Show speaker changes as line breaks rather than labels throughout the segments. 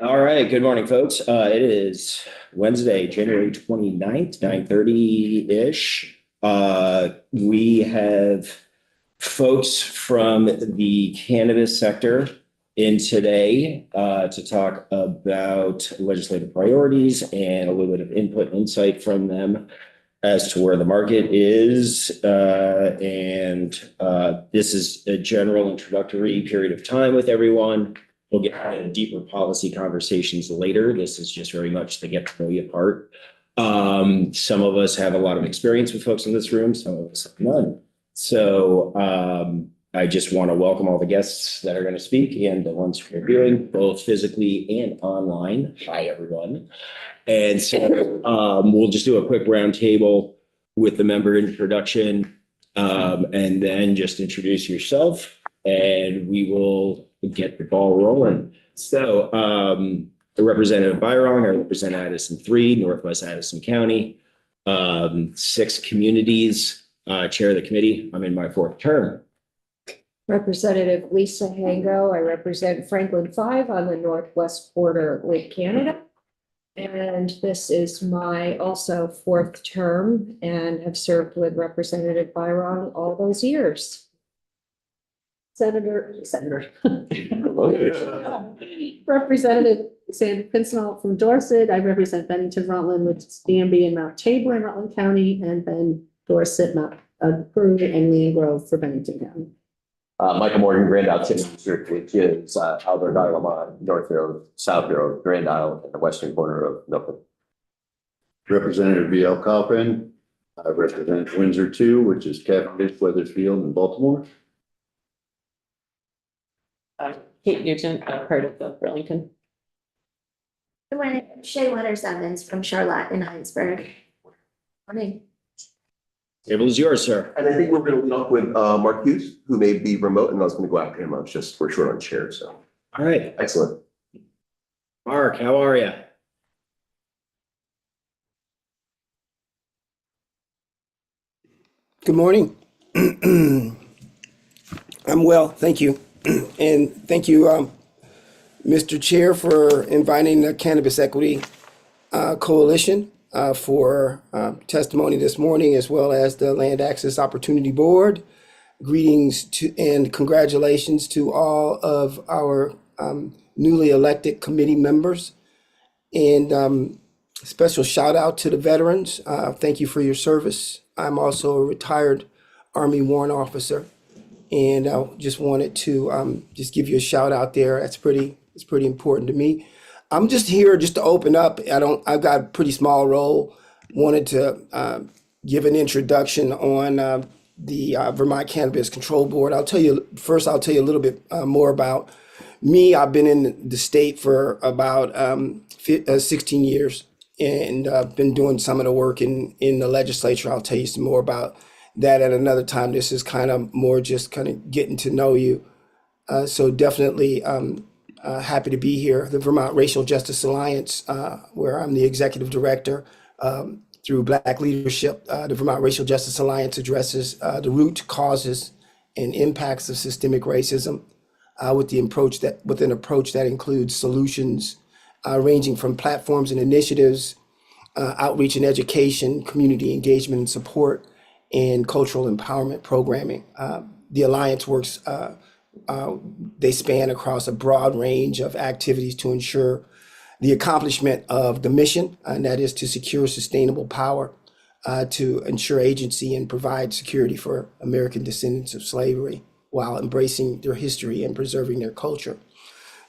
All right, good morning, folks. It is Wednesday, January 29th, 9:30-ish. We have folks from the cannabis sector in today to talk about legislative priorities and a little bit of input and insight from them as to where the market is. This is a general introductory period of time with everyone. We'll get into deeper policy conversations later. This is just very much the get to know you part. Some of us have a lot of experience with folks in this room, some of us have none. So I just want to welcome all the guests that are going to speak and the ones who are viewing, both physically and online. Hi, everyone. And so we'll just do a quick roundtable with the member introduction and then just introduce yourself and we will get the ball rolling. So Representative Byron, I represent Addison 3, Northwest Addison County, 6 communities, chair of the committee. I'm in my 4th term.
Representative Lisa Hango, I represent Franklin 5 on the northwest border of Lake Canada. And this is my also 4th term and have served with Representative Byron all those years. Representative Sandy Pincinel from Dorset. I represent Bennington, Rutland, which is Danby and Mount Tabor in Rutland County, and then Dorset, Mount Prune, and Lean Grove for Bennington County.
Michael Morgan, Grand Isle District, which is Albert Isle, North Road, South Road, Grand Isle, and the western corner of Milford.
Representative V.L. Coppin. I represent Windsor 2, which is Cavendish, Weathersfield, and Baltimore.
Kate Nugent, part of the Burlington.
Good morning, Shay Waters Evans from Charlotte in Heinsberg. Morning.
Table is yours, sir.
And I think we're going to lead off with Mark Hughes, who may be remote, and I was going to go after him. We're short on chairs, so.
All right,
Excellent.
Mark, how are you?
Good morning. I'm well, thank you. And thank you, Mr. Chair, for inviting the Cannabis Equity Coalition for testimony this morning, as well as the Land Access Opportunity Board. Greetings to and congratulations to all of our newly elected committee members. And special shout out to the veterans. Thank you for your service. I'm also a retired Army warrant officer. And I just wanted to just give you a shout out there. It's pretty important to me. I'm just here just to open up. I've got a pretty small role. Wanted to give an introduction on the Vermont Cannabis Control Board. I'll tell you a little bit more about me. I've been in the state for about 16 years and been doing some of the work in the legislature. I'll tell you some more about that at another time. This is kind of more just kind of getting to know you. So definitely happy to be here. The Vermont Racial Justice Alliance, where I'm the executive director through Black Leadership. The Vermont Racial Justice Alliance addresses the root causes and impacts of systemic racism with an approach that includes solutions ranging from platforms and initiatives, outreach and education, community engagement and support, and cultural empowerment programming. The Alliance works, they span across a broad range of activities to ensure the accomplishment of the mission, and that is to secure sustainable power, to ensure agency and provide security for American descendants of slavery while embracing their history and preserving their culture.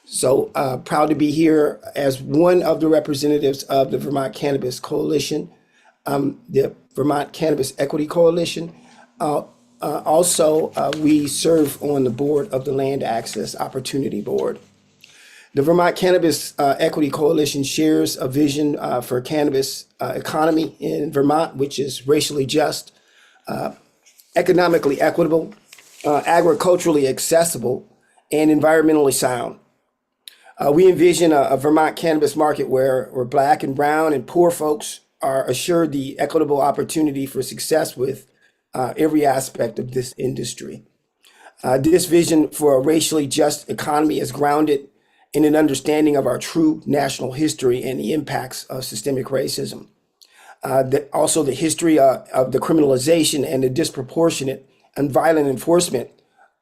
So proud to be here as one of the representatives of the Vermont Cannabis Coalition, the Vermont Cannabis Equity Coalition. Also, we serve on the board of the Land Access Opportunity Board. The Vermont Cannabis Equity Coalition shares a vision for cannabis economy in Vermont, which is racially just, economically equitable, agriculturally accessible, and environmentally sound. We envision a Vermont cannabis market where Black and brown and poor folks are assured the equitable opportunity for success with every aspect of this industry. This vision for a racially just economy is grounded in an understanding of our true national history and the impacts of systemic racism. Also the history of the criminalization and the disproportionate and violent enforcement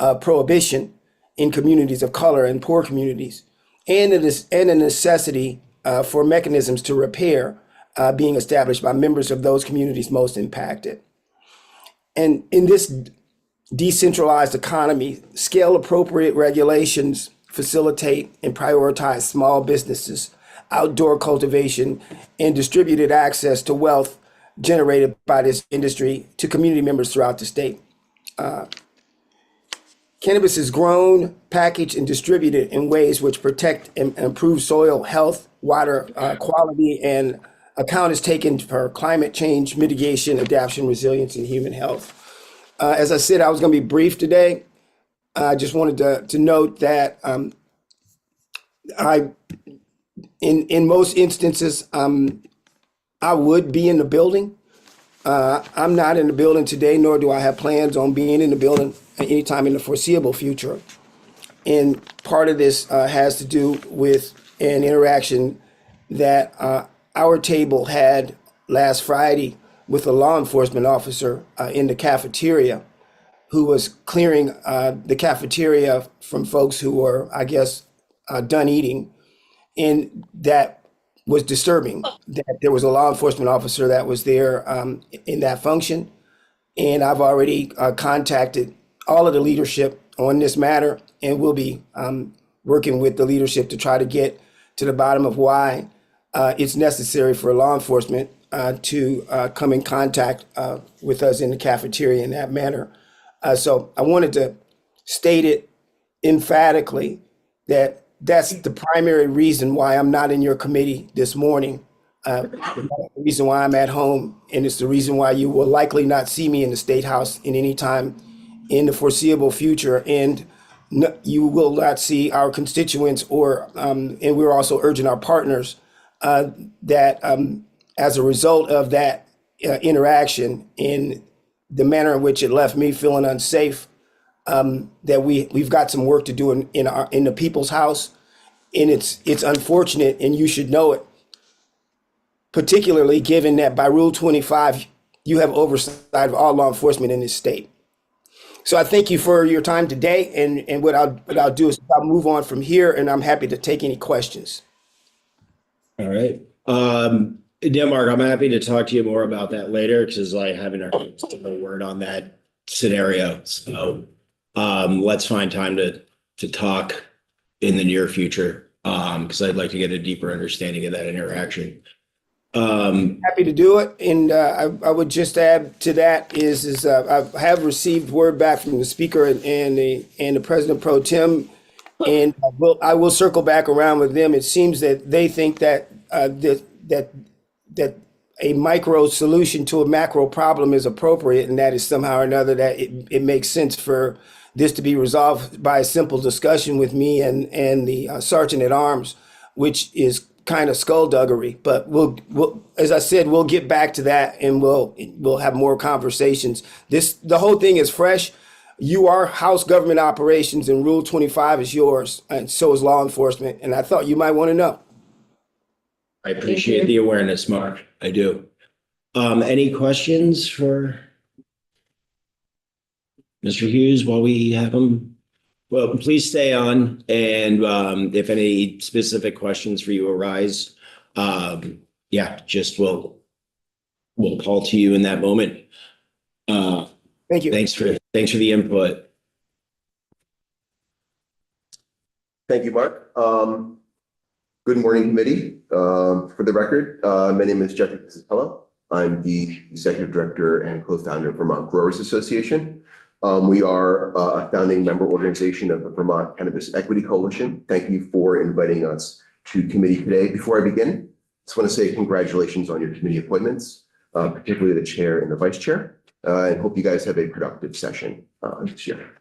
of prohibition in communities of color and poor communities, and a necessity for mechanisms to repair being established by members of those communities most impacted. And in this decentralized economy, scale appropriate regulations facilitate and prioritize small businesses, outdoor cultivation, and distributed access to wealth generated by this industry to community members throughout the state. Cannabis is grown, packaged, and distributed in ways which protect and improve soil health, water quality, and account is taken for climate change, mitigation, adaptation, resilience, and human health. As I said, I was going to be brief today. I just wanted to note that in most instances, I would be in the building. I'm not in the building today, nor do I have plans on being in the building anytime in the foreseeable future. And part of this has to do with an interaction that our table had last Friday with a law enforcement officer in the cafeteria who was clearing the cafeteria from folks who were, I guess, done eating. And that was disturbing, that there was a law enforcement officer that was there in that function. And I've already contacted all of the leadership on this matter, and we'll be working with the leadership to try to get to the bottom of why it's necessary for law enforcement to come in contact with us in the cafeteria in that manner. So I wanted to state it emphatically that that's the primary reason why I'm not in your committee this morning. The reason why I'm at home, and it's the reason why you will likely not see me in the State House in any time in the foreseeable future, and you will not see our constituents and we're also urging our partners that as a result of that interaction, in the manner in which it left me feeling unsafe, that we've got some work to do in the people's house. And it's unfortunate, and you should know it, particularly given that by Rule 25, you have oversight of all law enforcement in this state. So I thank you for your time today, and what I'll do is I'll move on from here, and I'm happy to take any questions.
All right. Mark, I'm happy to talk to you more about that later because I haven't heard a word on that scenario. So let's find time to talk in the near future because I'd like to get a deeper understanding of that interaction.
Happy to do it. And I would just add to that is I have received word back from the speaker and the president pro tem, and I will circle back around with them. It seems that they think that that a micro solution to a macro problem is appropriate, and that is somehow or another that it makes sense for this to be resolved by a simple discussion with me and the sergeant at arms, which is kind of skullduggery. But we'll, as I said, we'll get back to that, and we'll have more conversations. The whole thing is fresh. You are House Government Operations, and Rule 25 is yours, and so is law enforcement. And I thought you might want to know.
I appreciate the awareness, Mark. I do. Any questions for Mr. Hughes while we have him? Well, please stay on, and if any specific questions for you arise, just we'll call to you in that moment.
Thank you.
Thanks for the input.
Thank you, Mark. Good morning, committee. For the record, my name is Jeffrey Piscatella. I'm the executive director and co-founder of Vermont Growers Association. We are a founding member organization of the Vermont Cannabis Equity Coalition. Thank you for inviting us to committee today. Before I begin, I just want to say congratulations on your committee appointments, particularly the chair and the vice chair, and hope you guys have a productive session this year.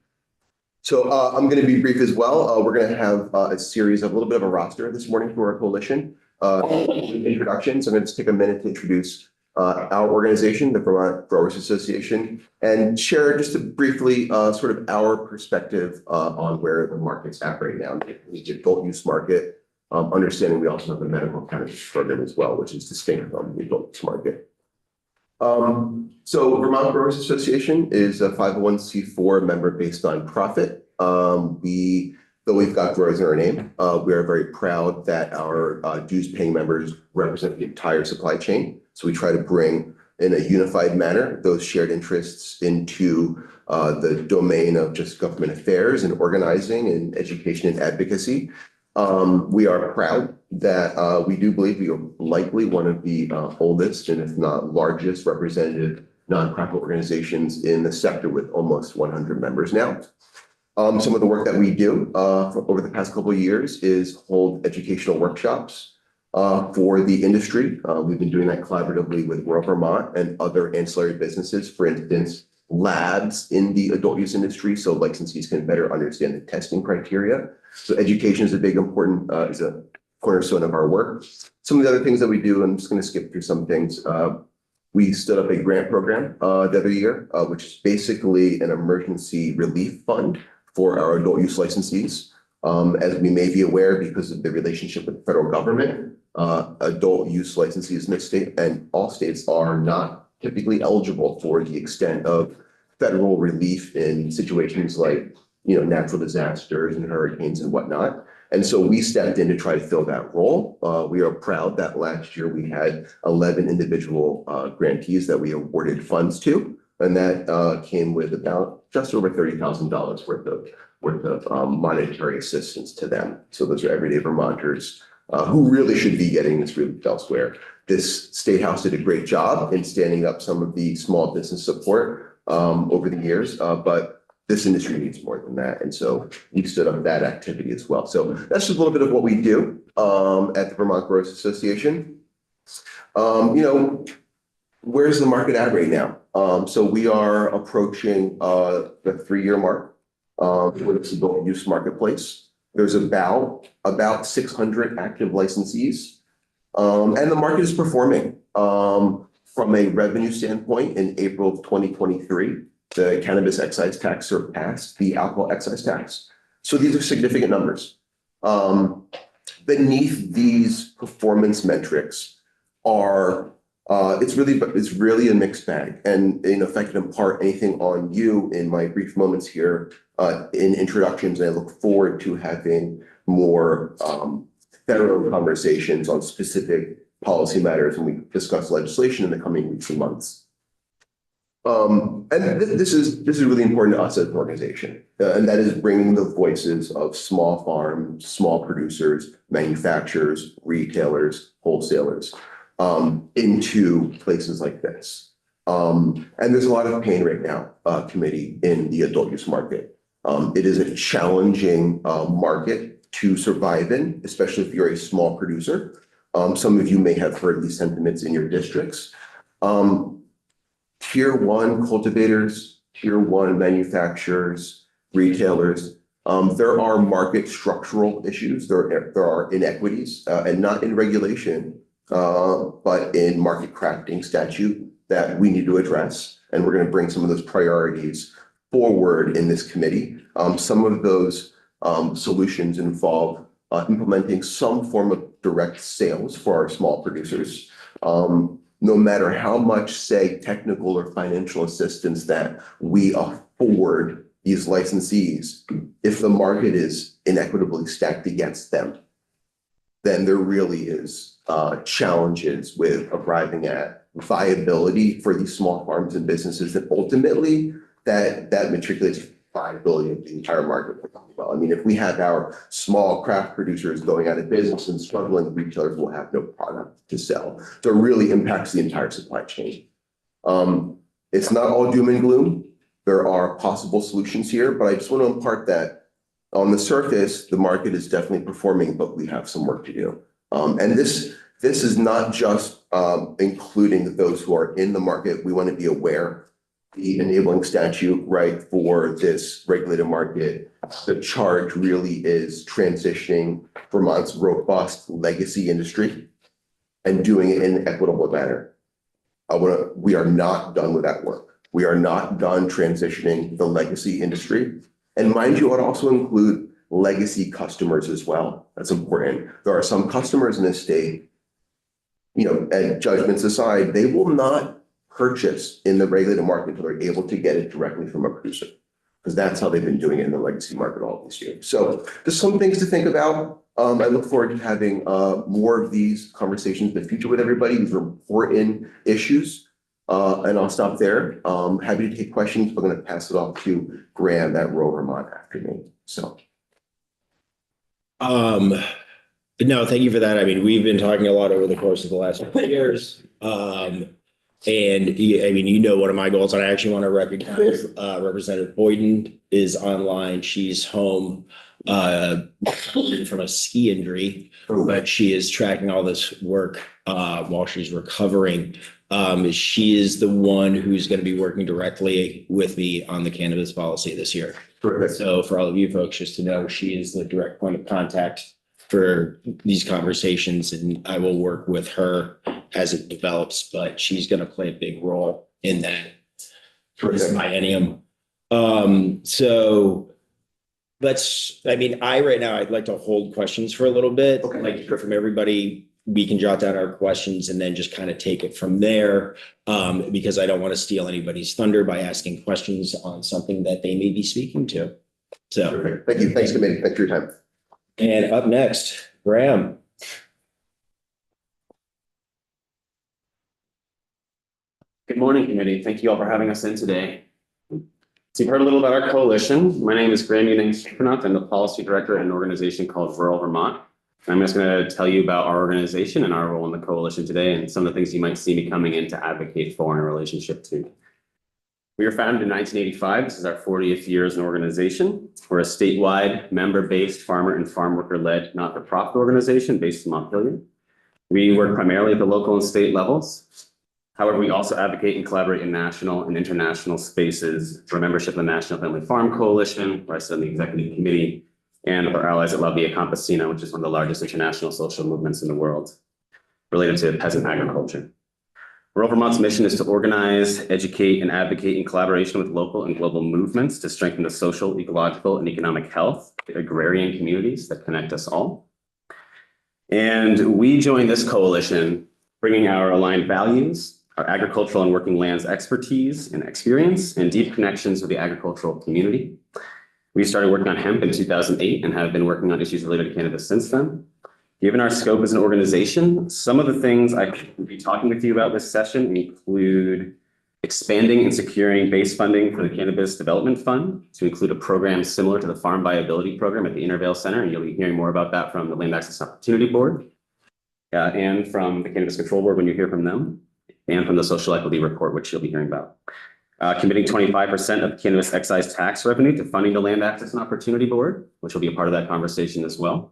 So I'm going to be brief as well. We're going to have a series of a little bit of a roster this morning for our coalition. Introductions. I'm going to take a minute to introduce our organization, the Vermont Growers Association, and share just briefly sort of our perspective on where the market's at right now. The adult use market, understanding we also have a medical cannabis program as well, which is distinct from the adult use market. So Vermont Growers Association is a 501c4 member-based nonprofit. Though we've got growers in our name, we are very proud that our dues-paying members represent the entire supply chain. So we try to bring in a unified manner those shared interests into the domain of just government affairs and organizing and education and advocacy. We are proud that we do believe we are likely one of the oldest and if not largest representative nonprofit organizations in the sector with almost 100 members now. Some of the work that we do over the past couple of years is hold educational workshops for the industry. We've been doing that collaboratively with Rural Vermont and other ancillary businesses, for instance, labs in the adult use industry, so licensees can better understand the testing criteria. So education is is a cornerstone of our work. Some of the other things that we do, I'm just going to skip through some things. We stood up a grant program the other year, which is basically an emergency relief fund for our adult use licensees. As we may be aware, because of the relationship with the federal government, adult use licensees in this state and all states are not typically eligible for the extent of federal relief in situations like, natural disasters and hurricanes and whatnot. And so we stepped in to try to fill that role. We are proud that last year we had 11 individual grantees that we awarded funds to, and that came with about just over $30,000 worth of monetary assistance to them. So those are everyday Vermonters who really should be getting this relief elsewhere. This State House did a great job in standing up some of the small business support over the years, but this industry needs more than that. And so we stood up that activity as well. So that's just a little bit of what we do at the Vermont Growers Association. Where's the market at right now? So we are approaching the 3-year mark for this adult use marketplace. There's about 600 active licensees. And the market is performing from a revenue standpoint. In April of 2023, the cannabis excise tax surpassed the alcohol excise tax. So these are significant numbers. Beneath these performance metrics are, it's really a mixed bag. And if I can impart anything on you in my brief moments here in introductions, and I look forward to having more thorough conversations on specific policy matters when we discuss legislation in the coming weeks and months. And this is really important to us as an organization, and that is bringing the voices of small farms, small producers, manufacturers, retailers, wholesalers into places like this. And there's a lot of pain right now, committee, in the adult use market. It is a challenging market to survive in, especially if you're a small producer. Some of you may have heard these sentiments in your districts. Tier 1 cultivators, Tier 1 manufacturers, retailers, there are market structural issues. There are inequities, and not in regulation, but in market crafting statute that we need to address. And we're going to bring some of those priorities forward in this committee. Some of those solutions involve implementing some form of direct sales for our small producers. No matter how much, say, technical or financial assistance that we afford these licensees, if the market is inequitably stacked against them, then there really is challenges with arriving at viability for these small farms and businesses that ultimately that matriculates viability of the entire market. Well, I mean, if we have our small craft producers going out of business and struggling, retailers will have no product to sell. So it really impacts the entire supply chain. It's not all doom and gloom. There are possible solutions here, but I just want to impart that on the surface, the market is definitely performing, but we have some work to do. And this is not just including those who are in the market. We want to be aware. The enabling statute, right, for this regulated market, the charge really is transitioning Vermont's robust legacy industry and doing it in an equitable manner. we are not done with that work. We are not done transitioning the legacy industry. And mind you, it would also include legacy customers as well. That's important. There are some customers in this state, and judgments aside, they will not purchase in the regulated market until they're able to get it directly from a producer. Because that's how they've been doing it in the legacy market all these years. So there's some things to think about. I look forward to having more of these conversations in the future with everybody. These are important issues. And I'll stop there. Happy to take questions. We're going to pass it off to Graham at Rural Vermont after me. So.
No, thank you for that. I mean, we've been talking a lot over the course of the last few years. One of my goals, and I actually want to recognize Representative Boyden is online. She's home from a ski injury, but she is tracking all this work while she's recovering. She is the one who's going to be working directly with me on the cannabis policy this year.
Perfect.
So for all of you folks, just to know, she is the direct point of contact for these conversations, and I will work with her as it develops, but she's going to play a big role in that for this biennium. So right now, I'd like to hold questions for a little bit.
Okay.
I'd like to hear from everybody. We can jot down our questions and then just kind of take it from there. Because I don't want to steal anybody's thunder by asking questions on something that they may be speaking to. So.
Perfect. Thank you. Thanks, committee. Thanks for your time.
And up next, Graham.
Good morning, committee. Thank you all for having us in today. So you've heard a little about our coalition. My name is Graham Eubanks-Supernuth. I'm the policy director at an organization called Rural Vermont. I'm just going to tell you about our organization and our role in the coalition today and some of the things you might see me coming in to advocate for in relationship to. We were founded in 1985. This is our 40th year as an organization. We're a statewide, member-based, farmer and farm worker-led not-for-profit organization based in Montpelier. We work primarily at the local and state levels. However, we also advocate and collaborate in national and international spaces for membership in the National Family Farm Coalition, where I sit on the executive committee, and our allies at La Via Campesina, which is one of the largest international social movements in the world related to peasant agriculture. Rural Vermont's mission is to organize, educate, and advocate in collaboration with local and global movements to strengthen the social, ecological, and economic health of agrarian communities that connect us all. And we joined this coalition bringing our aligned values, our agricultural and working lands expertise and experience, and deep connections with the agricultural community. We started working on hemp in 2008 and have been working on issues related to cannabis since then. Given our scope as an organization, some of the things I will be talking with you about this session include expanding and securing base funding for the Cannabis Development Fund to include a program similar to the Farm Viability Program at the Intervale Center. And you'll be hearing more about that from the Land Access Opportunity Board and from the Cannabis Control Board when you hear from them, and from the Social Equity Report, which you'll be hearing about. Committing 25% of cannabis excise tax revenue to funding the Land Access and Opportunity Board, which will be a part of that conversation as well.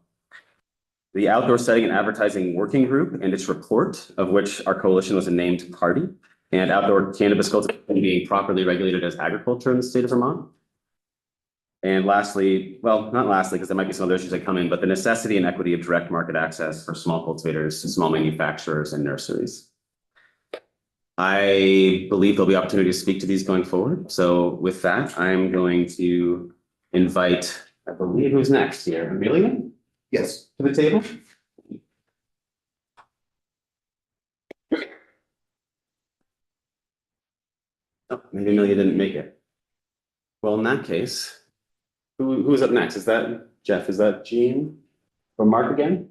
The Outdoor Setting and Advertising Working Group and its report, of which our coalition was a named party, and outdoor cannabis cultivation being properly regulated as agriculture in the state of Vermont. And lastly, well, not lastly, because there might be some other issues that come in, but the necessity and equity of direct market access for small cultivators, small manufacturers, and nurseries. I believe there'll be opportunity to speak to these going forward. So with that, I'm going to invite, I believe, who's next here? Amelia?
Yes.
To the table? Oh, maybe Amelia didn't make it. Well, in that case, who's up next? Is that Jeff? Is that Jean or Mark again?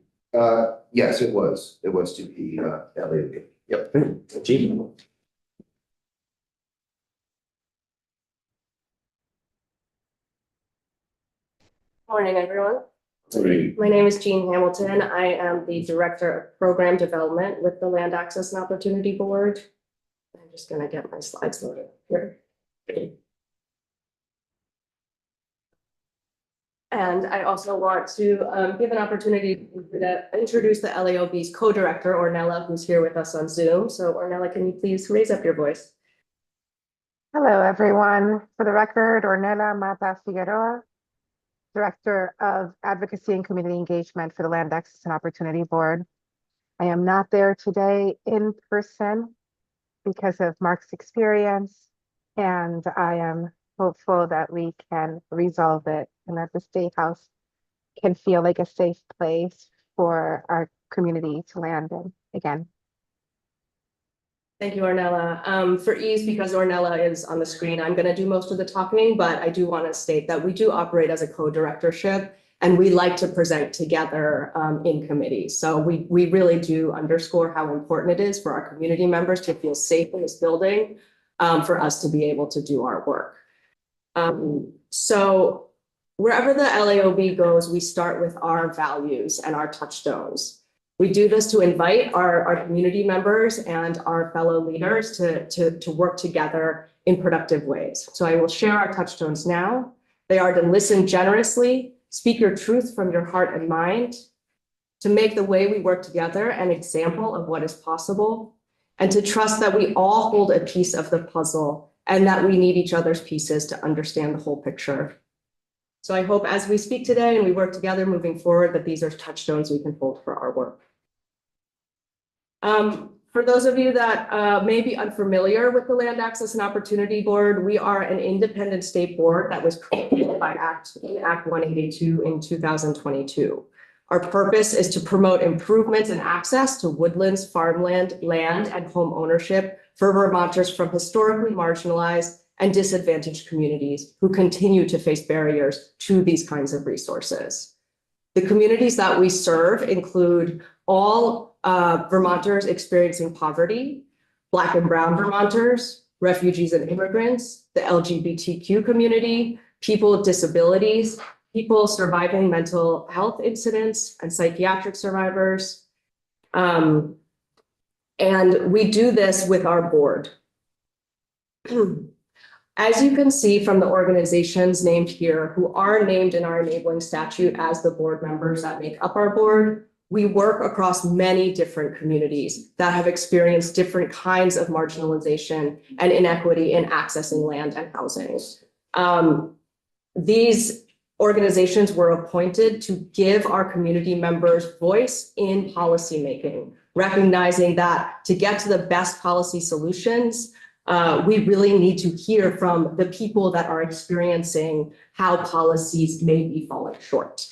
Yes, it was. It was to be Elliot. Yep.
Jean.
Morning, everyone.
Sorry.
My name is Jean Hamilton. I am the Director of Program Development with the Land Access and Opportunity Board. I'm just gonna get my slides loaded here. And I also want to give an opportunity to introduce the LAOB's co-director, Ornella, who's here with us on Zoom. So Ornella, can you please raise up your voice?
Hello, everyone. For the record, Ornella Mata Figueroa, Director of Advocacy and Community Engagement for the Land Access and Opportunity Board. I am not there today in person. because of Mark's experience. And I am hopeful that we can resolve it and that the State House can feel like a safe place for our community to land in again.
Thank you, Ornella. For ease, because Ornella is on the screen, I'm going to do most of the talking, but I do want to state that we do operate as a co-directorship and we like to present together in committee. So we really do underscore how important it is for our community members to feel safe in this building for us to be able to do our work. So wherever the LAOB goes, we start with our values and our touchstones. We do this to invite our community members and our fellow leaders to work together in productive ways. So I will share our touchstones now. They are to listen generously, speak your truth from your heart and mind, to make the way we work together an example of what is possible, and to trust that we all hold a piece of the puzzle and that we need each other's pieces to understand the whole picture. So I hope as we speak today and we work together moving forward, that these are touchstones we can hold for our work. For those of you that may be unfamiliar with the Land Access and Opportunity Board, we are an independent state board that was created by Act 182 in 2022. Our purpose is to promote improvements in access to woodlands, farmland, land, and home ownership for Vermonters from historically marginalized and disadvantaged communities who continue to face barriers to these kinds of resources. The communities that we serve include all Vermonters experiencing poverty, Black and Brown Vermonters, refugees and immigrants, the LGBTQ community, people with disabilities, people surviving mental health incidents and psychiatric survivors. And we do this with our board. As you can see from the organizations named here, who are named in our enabling statute as the board members that make up our board, we work across many different communities that have experienced different kinds of marginalization and inequity in accessing land and housing. These organizations were appointed to give our community members voice in policymaking, recognizing that to get to the best policy solutions, we really need to hear from the people that are experiencing how policies may be falling short.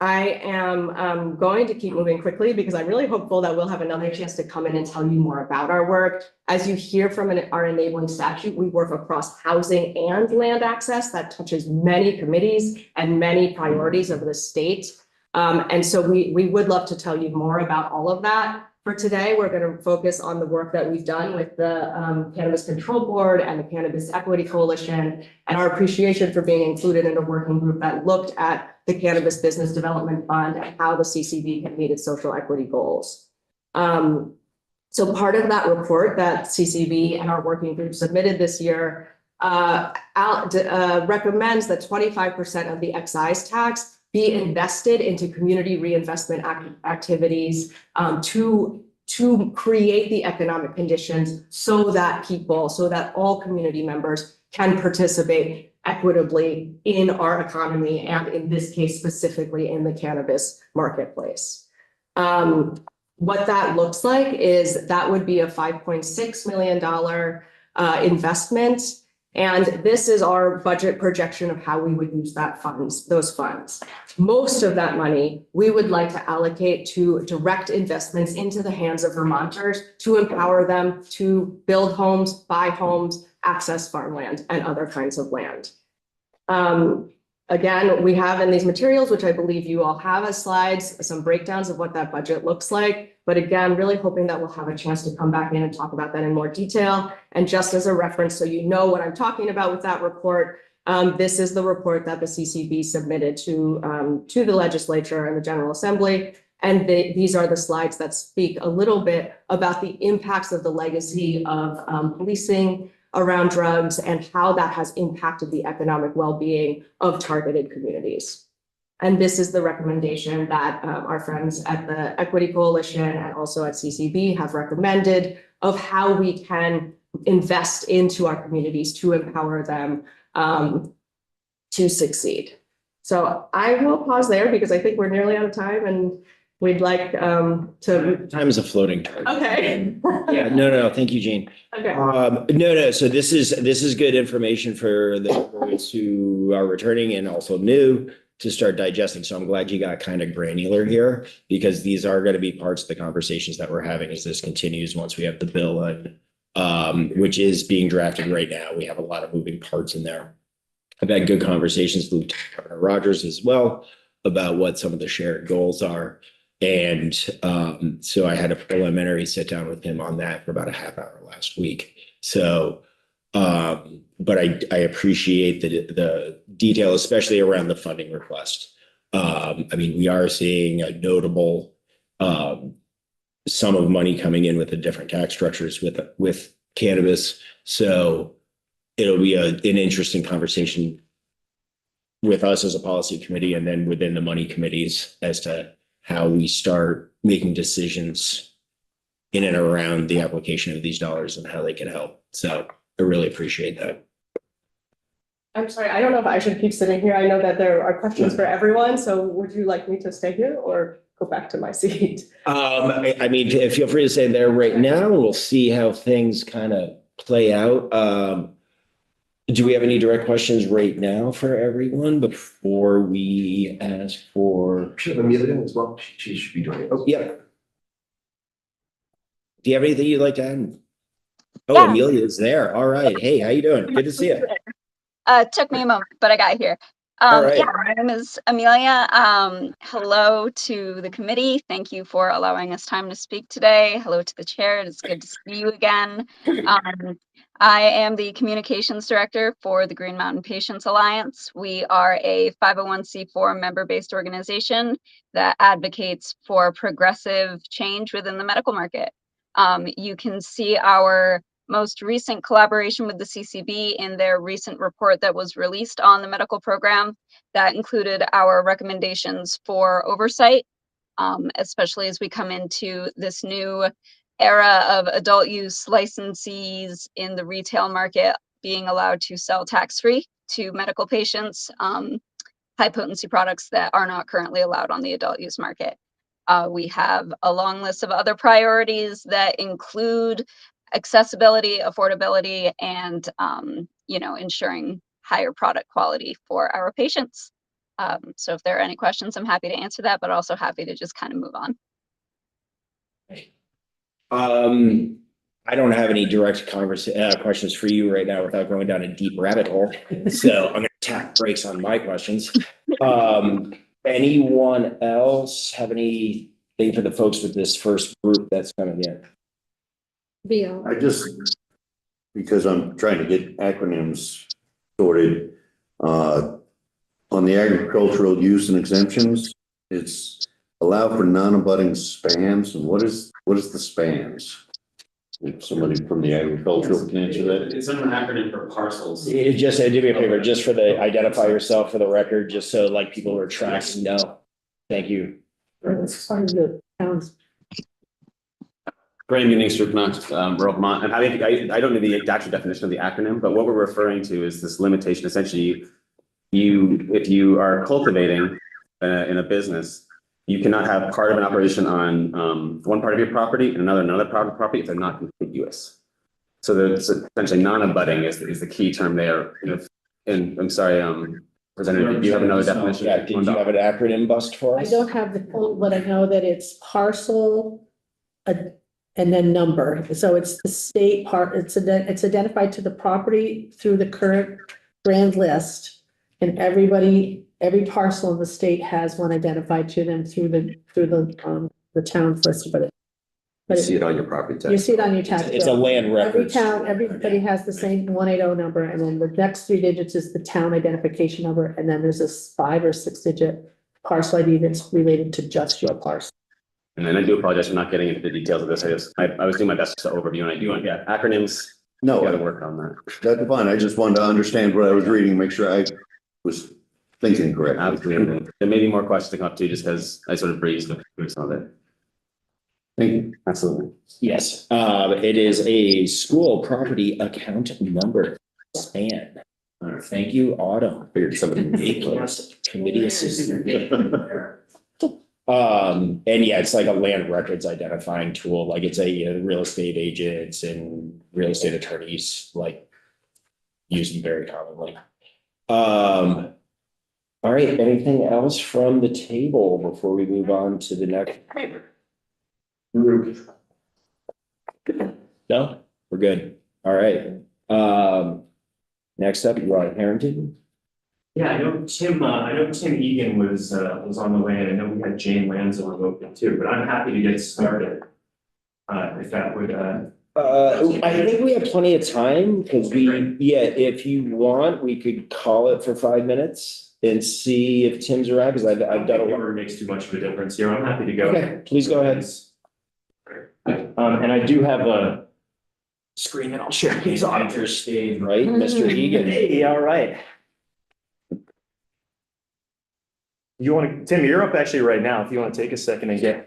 I am going to keep moving quickly because I'm really hopeful that we'll have another chance to come in and tell you more about our work. As you hear from our enabling statute, we work across housing and land access that touches many committees and many priorities of the state. And so we would love to tell you more about all of that. For today, we're going to focus on the work that we've done with the Cannabis Control Board and the Cannabis Equity Coalition, and our appreciation for being included in a working group that looked at the Cannabis Business Development Fund and how the CCB can meet its social equity goals. So part of that report that CCB and our working group submitted this year recommends that 25% of the excise tax be invested into community reinvestment activities to create the economic conditions so that all community members can participate equitably in our economy, and in this case, specifically in the cannabis marketplace. What that looks like is that would be a $5.6 million investment. And this is our budget projection of how we would use those funds. Most of that money we would like to allocate to direct investments into the hands of Vermonters to empower them to build homes, buy homes, access farmland and other kinds of land. Again, we have in these materials, which I believe you all have as slides, some breakdowns of what that budget looks like. But again, really hoping that we'll have a chance to come back in and talk about that in more detail. And just as a reference, so you know what I'm talking about with that report, this is the report that the CCB submitted to the legislature and the General Assembly. And these are the slides that speak a little bit about the impacts of the legacy of policing around drugs and how that has impacted the economic well-being of targeted communities. And this is the recommendation that our friends at the Equity Coalition and also at CCB have recommended of how we can invest into our communities to empower them to succeed. So I will pause there because I think we're nearly out of time, and we'd like to,
Time is a floating target.
okay.
Yeah, no, thank you, Jane.
Okay.
No, so this is good information for those who are returning and also new to start digesting. So I'm glad you got kind of granular here because these are going to be parts of the conversations that we're having as this continues once we have the bill and which is being drafted right now. We have a lot of moving parts in there. I've had good conversations with Lieutenant Governor Rogers as well about what some of the shared goals are. And so I had a preliminary sit down with him on that for about a half hour last week. So, but I appreciate the detail, especially around the funding request. I mean, we are seeing a notable sum of money coming in with the different tax structures with cannabis. So it'll be an interesting conversation with us as a policy committee and then within the money committees as to how we start making decisions in and around the application of these dollars and how they can help. So I really appreciate that.
I'm sorry, I don't know if I should keep sitting here. I know that there are questions for everyone, so would you like me to stay here or go back to my seat?
I mean, feel free to stay there right now. We'll see how things kind of play out. Do we have any direct questions right now for everyone before we ask for?
Should have Amelia as well. She should be doing it. Oh,
Yeah. Do you have anything you'd like to add? Oh,
Yeah.
Amelia is there. All right. Hey, how you doing? Good to see you.
Took me a moment, but I got here.
All right.
Yeah, my name is Amelia. Hello to the committee. Thank you for allowing us time to speak today. Hello to the chair. It's good to see you again. I am the communications director for the Green Mountain Patients Alliance. We are a 501c4 member-based organization that advocates for progressive change within the medical market. You can see our most recent collaboration with the CCB in their recent report that was released on the medical program that included our recommendations for oversight, especially as we come into this new era of adult use licensees in the retail market being allowed to sell tax-free to medical patients, high potency products that are not currently allowed on the adult use market. We have a long list of other priorities that include accessibility, affordability, and ensuring higher product quality for our patients. So if there are any questions, I'm happy to answer that, but also happy to just kind of move on.
I don't have any direct questions for you right now without going down a deep rabbit hole. So I'm going to tap brakes on my questions. Anyone else have anything for the folks with this first group that's coming in?
Bill.
I just, because I'm trying to get acronyms sorted, on the agricultural use and exemptions, it's allow for non-abutting spans. And what is the spans? If somebody from the agricultural can answer that.
It's an acronym for parcels.
Do me a favor, just for the identify yourself for the record, just so like people who are tracking know. Thank you.
Graham Unique Strucknock, rural Vermont, and I don't know the actual definition of the acronym, but what we're referring to is this limitation. Essentially, if you are cultivating in a business, you cannot have part of an operation on one part of your property and another part of the property if they're not contiguous. So there's essentially non-abutting is the key term there. And I'm sorry, Representative, do you have another definition?
Yeah, did you have an acronym bust for
I
us?
don't have the full, but I know that it's parcel and then number. So it's the state part, it's identified to the property through the current grand list. And every parcel in the state has one identified to them through the town list, but
you see it on your property tax.
you see it on your tax bill.
It's a land
Every
record.
town, everybody has the same 180 number, and then the next 3 digits is the town identification number, and then there's a 5 or 6 digit parcel ID that's related to just your parcel.
And then I do apologize for not getting into the details of this. I was doing my best to overview, and I do want acronyms.
No,
Got to work on that.
that's fine. I just wanted to understand what I was reading, make sure I was thinking correctly.
Absolutely. There may be more questions to come up too, just because I sort of breezed through some of it.
Thank you.
Absolutely.
Yes, it is a school property account number span. Thank you, Autumn.
Figured somebody.
A+ committee assistant. And yeah, it's like a land records identifying tool, like it's a real estate agents and real estate attorneys like use them very commonly. All right, anything else from the table before we move on to the next group? No, we're good. All right. Next up, Rod Harrington.
Yeah, I know Tim Egan was on the way, and I know we had Jane Lanzo open too, but I'm happy to get started. If that would,
I think we have plenty of time because if you want, we could call it for 5 minutes and see if Tim's around, because I've done a lot.
It makes too much of a difference here. I'm happy to go.
Okay, please go ahead.
And I do have a screen that I'll share.
He's on your stage, right, Mr. Egan?
Hey, all right. You want to, Tim, you're up actually right now. If you want to take a second and get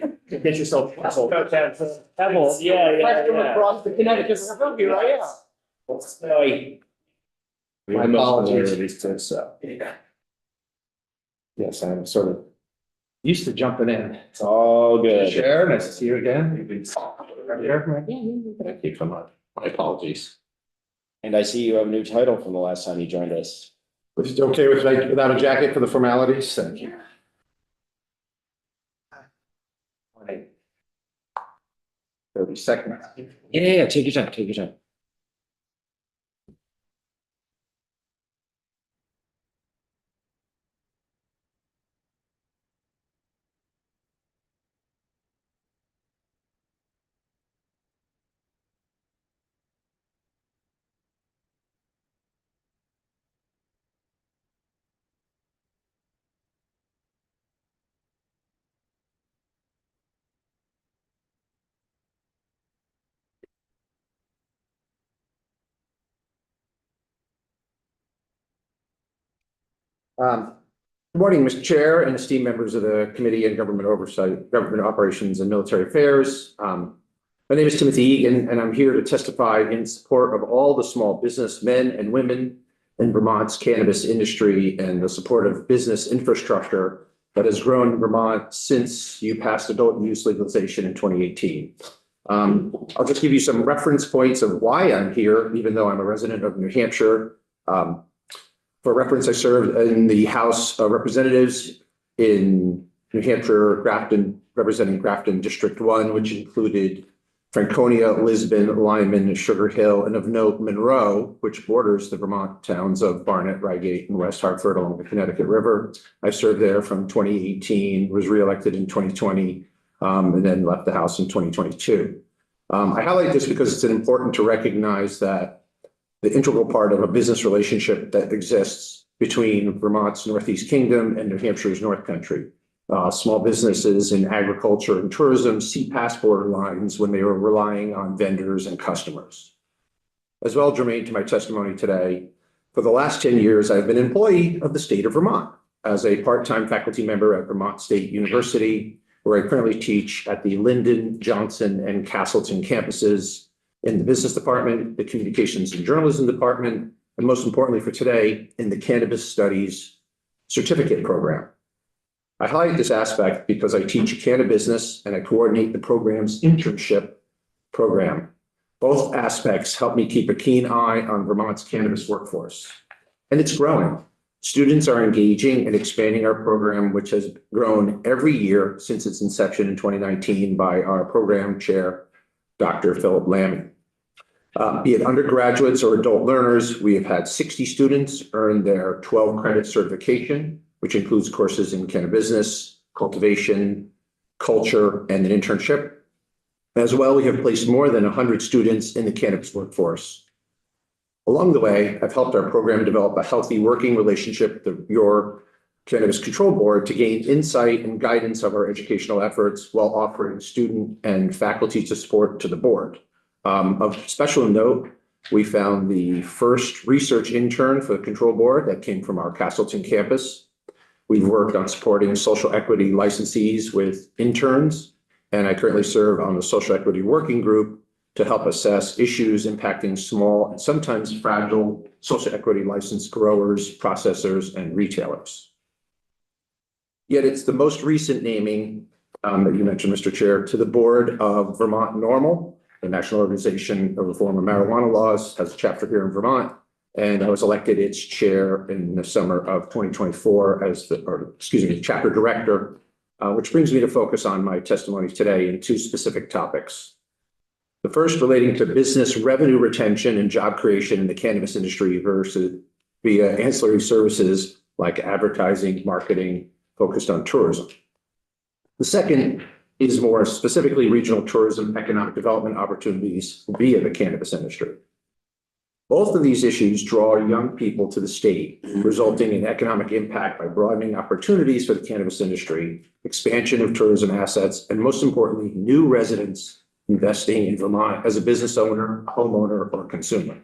yourself. Pebbles, yeah.
Across the Connecticut River, here I am.
My apologies. So.
Yes, I'm sort of
Used to jumping in.
It's all good.
Chair, nice to see you again. Thank you so much. My apologies.
And I see you have a new title from the last time you joined us.
Was it okay without a jacket for the formalities? Thank you. 30 seconds.
Yeah, take your time, take your time.
Good morning, Mr. Chair and esteemed members of the Committee on Government Oversight, Government Operations and Military Affairs. My name is Timothy Egan, and I'm here to testify in support of all the small business men and women in Vermont's cannabis industry and the support of business infrastructure that has grown in Vermont since you passed adult use legalization in 2018. I'll just give you some reference points of why I'm here, even though I'm a resident of New Hampshire. For reference, I served in the House of Representatives in New Hampshire, Grafton, representing Grafton District 1, which included Franconia, Lisbon, Lyman, Sugar Hill, and of note, Monroe, which borders the Vermont towns of Barnet, Reigate, and West Hartford along the Connecticut River. I served there from 2018, was reelected in 2020, and then left the House in 2022. I highlight this because it's important to recognize that the integral part of a business relationship that exists between Vermont's Northeast Kingdom and New Hampshire's North Country. Small businesses in agriculture and tourism see past border lines when they are relying on vendors and customers. As well, germane to my testimony today, for the last 10 years, I've been an employee of the state of Vermont as a part-time faculty member at Vermont State University, where I currently teach at the Linden, Johnson, and Castleton campuses in the business department, the communications and journalism department, and most importantly for today, in the cannabis studies certificate program. I highlight this aspect because I teach cannabis and I coordinate the program's internship program. Both aspects help me keep a keen eye on Vermont's cannabis workforce. And it's growing. Students are engaging and expanding our program, which has grown every year since its inception in 2019 by our program chair, Dr. Philip Lammy. Be it undergraduates or adult learners, we have had 60 students earn their 12 credit certification, which includes courses in cannabis, cultivation, culture, and an internship. As well, we have placed more than 100 students in the cannabis workforce. Along the way, I've helped our program develop a healthy working relationship with your Cannabis Control Board to gain insight and guidance of our educational efforts while offering student and faculty support to the board. Of special note, we found the first research intern for the control board that came from our Castleton campus. We've worked on supporting social equity licensees with interns, and I currently serve on the social equity working group to help assess issues impacting small and sometimes fragile social equity licensed growers, processors, and retailers. Yet it's the most recent naming that you mentioned, Mr. Chair, to the board of Vermont Normal, the National Organization of Reform of Marijuana Laws, has a chapter here in Vermont. And I was elected its chair in the summer of 2024 as chapter director, which brings me to focus on my testimony today in two specific topics. The first relating to business revenue retention and job creation in the cannabis industry versus via ancillary services like advertising, marketing, focused on tourism. The second is more specifically regional tourism economic development opportunities via the cannabis industry. Both of these issues draw young people to the state, resulting in economic impact by broadening opportunities for the cannabis industry, expansion of tourism assets, and most importantly, new residents investing in Vermont as a business owner, homeowner, or consumer.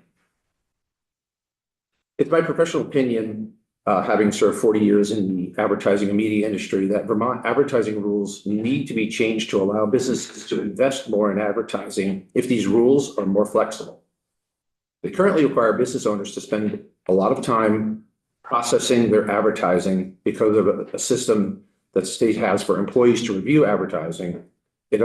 It's my professional opinion, having served 40 years in the advertising and media industry, that Vermont advertising rules need to be changed to allow businesses to invest more in advertising if these rules are more flexible. They currently require business owners to spend a lot of time processing their advertising because of a system that the state has for employees to review advertising. It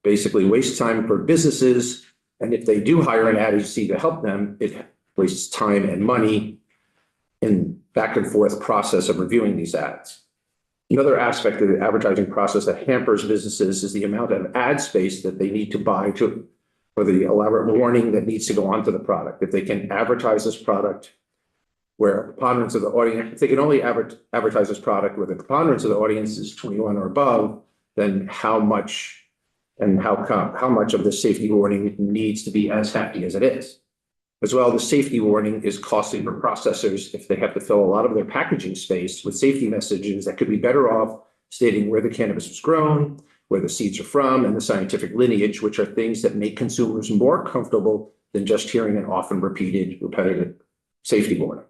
basically wastes time for businesses, and if they do hire an ad agency to help them, it wastes time and money in back and forth process of reviewing these ads. Another aspect of the advertising process that hampers businesses is the amount of ad space that they need to buy for the elaborate warning that needs to go onto the product. If they can advertise this product where a preponderance of the audience, if they can only advertise this product where the preponderance of the audience is 21 or above, then how much of the safety warning needs to be as hefty as it is. As well, the safety warning is costly for processors if they have to fill a lot of their packaging space with safety messages that could be better off stating where the cannabis was grown, where the seeds are from, and the scientific lineage, which are things that make consumers more comfortable than just hearing an often repeated, repetitive safety warning.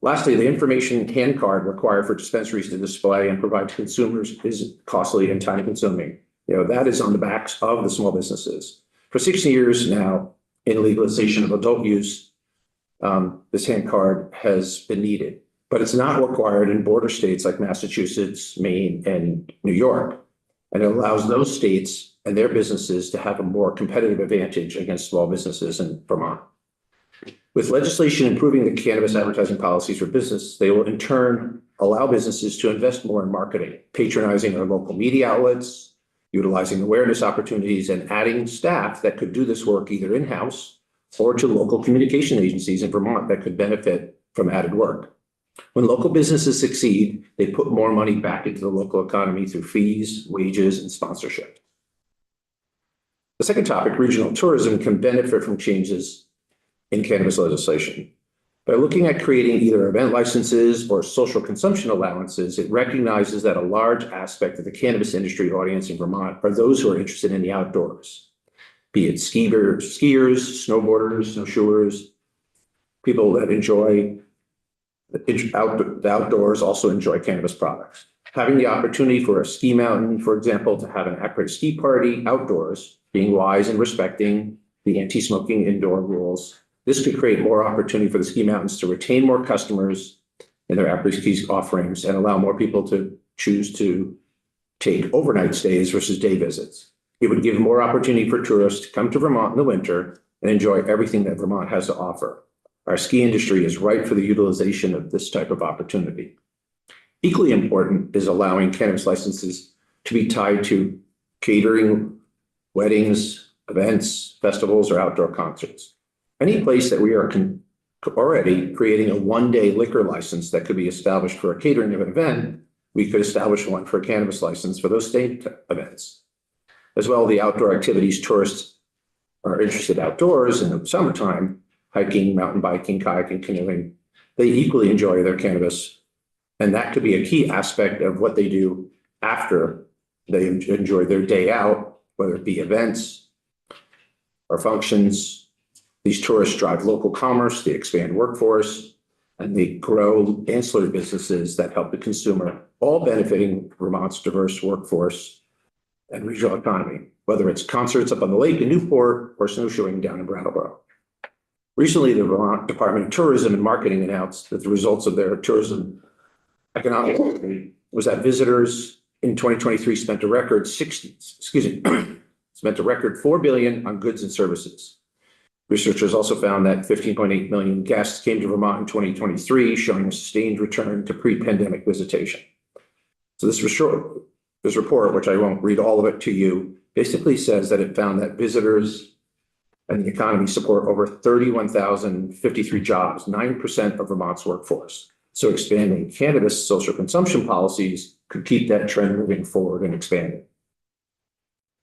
Lastly, the information hand card required for dispensaries to display and provide to consumers is costly and time consuming. That is on the backs of the small businesses. For 60 years now, in legalization of adult use, this hand card has been needed. But it's not required in border states like Massachusetts, Maine, and New York. And it allows those states and their businesses to have a more competitive advantage against small businesses in Vermont. With legislation improving the cannabis advertising policies for business, they will in turn allow businesses to invest more in marketing, patronizing our local media outlets, utilizing awareness opportunities, and adding staff that could do this work either in-house or to local communication agencies in Vermont that could benefit from added work. When local businesses succeed, they put more money back into the local economy through fees, wages, and sponsorship. The second topic, regional tourism, can benefit from changes in cannabis legislation. By looking at creating either event licenses or social consumption allowances, it recognizes that a large aspect of the cannabis industry audience in Vermont are those who are interested in the outdoors, be it skiers, snowboarders, snowshoers, people that enjoy the outdoors also enjoy cannabis products. Having the opportunity for a ski mountain, for example, to have an accurate ski party outdoors, being wise and respecting the anti-smoking indoor rules, this could create more opportunity for the ski mountains to retain more customers in their après-ski offerings and allow more people to choose to take overnight stays versus day visits. It would give more opportunity for tourists to come to Vermont in the winter and enjoy everything that Vermont has to offer. Our ski industry is ripe for the utilization of this type of opportunity. Equally important is allowing cannabis licenses to be tied to catering, weddings, events, festivals, or outdoor concerts. Any place that we are already creating a one-day liquor license that could be established for a catering of an event, we could establish one for a cannabis license for those state events. As well, the outdoor activities tourists are interested outdoors in the summertime, hiking, mountain biking, kayaking, canoeing, they equally enjoy their cannabis. And that could be a key aspect of what they do after they enjoy their day out, whether it be events or functions. These tourists drive local commerce, they expand workforce, and they grow ancillary businesses that help the consumer, all benefiting Vermont's diverse workforce and regional economy, whether it's concerts up on the lake in Newport or snowshoeing down in Brattleboro. Recently, the Vermont Department of Tourism and Marketing announced that the results of their tourism economic study was that visitors in 2023 spent a record spent a record $4 billion on goods and services. Researchers also found that 15.8 million guests came to Vermont in 2023, showing a sustained return to pre-pandemic visitation. So this report, which I won't read all of it to you, basically says that it found that visitors and the economy support over 31,053 jobs, 9% of Vermont's workforce. So expanding cannabis social consumption policies could keep that trend moving forward and expanding.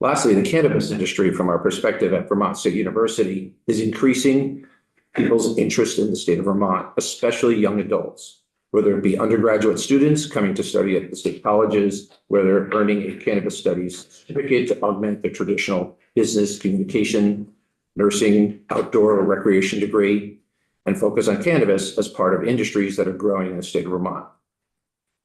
Lastly, the cannabis industry, from our perspective at Vermont State University, is increasing people's interest in the state of Vermont, especially young adults, whether it be undergraduate students coming to study at the state colleges, whether earning a cannabis studies certificate to augment their traditional business, communication, nursing, outdoor or recreation degree, and focus on cannabis as part of industries that are growing in the state of Vermont.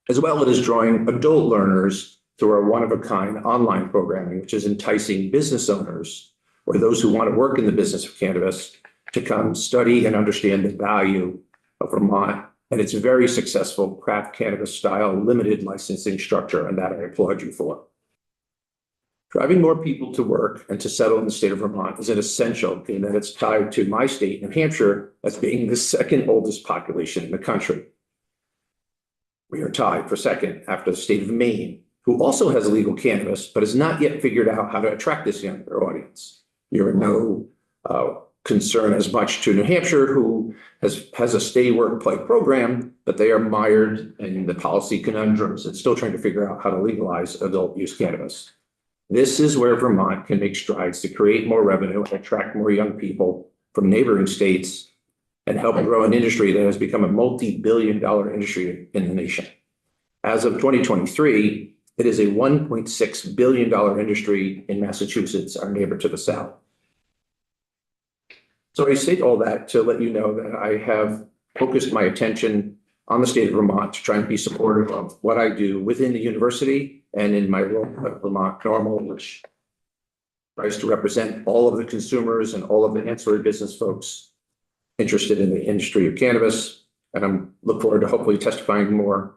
As well, it is drawing adult learners through our one-of-a-kind online programming, which is enticing business owners or those who want to work in the business of cannabis to come study and understand the value of Vermont and its very successful craft cannabis style limited licensing structure, and that I applaud you for. Driving more people to work and to settle in the state of Vermont is an essential, given that it's tied to my state, New Hampshire, as being the second oldest population in the country. We are tied for second after the state of Maine, who also has legal cannabis, but has not yet figured out how to attract this younger audience. You're no concern as much to New Hampshire, who has a stay, work, play program, but they are mired in the policy conundrums and still trying to figure out how to legalize adult use cannabis. This is where Vermont can make strides to create more revenue and attract more young people from neighboring states and help grow an industry that has become a multi-billion-dollar industry in the nation. As of 2023, it is a $1.6 billion industry in Massachusetts, our neighbor to the south. So I state all that to let you know that I have focused my attention on the state of Vermont to try and be supportive of what I do within the university and in my role at Vermont NORML, which tries to represent all of the consumers and all of the ancillary business folks interested in the industry of cannabis. And I'm look forward to hopefully testifying more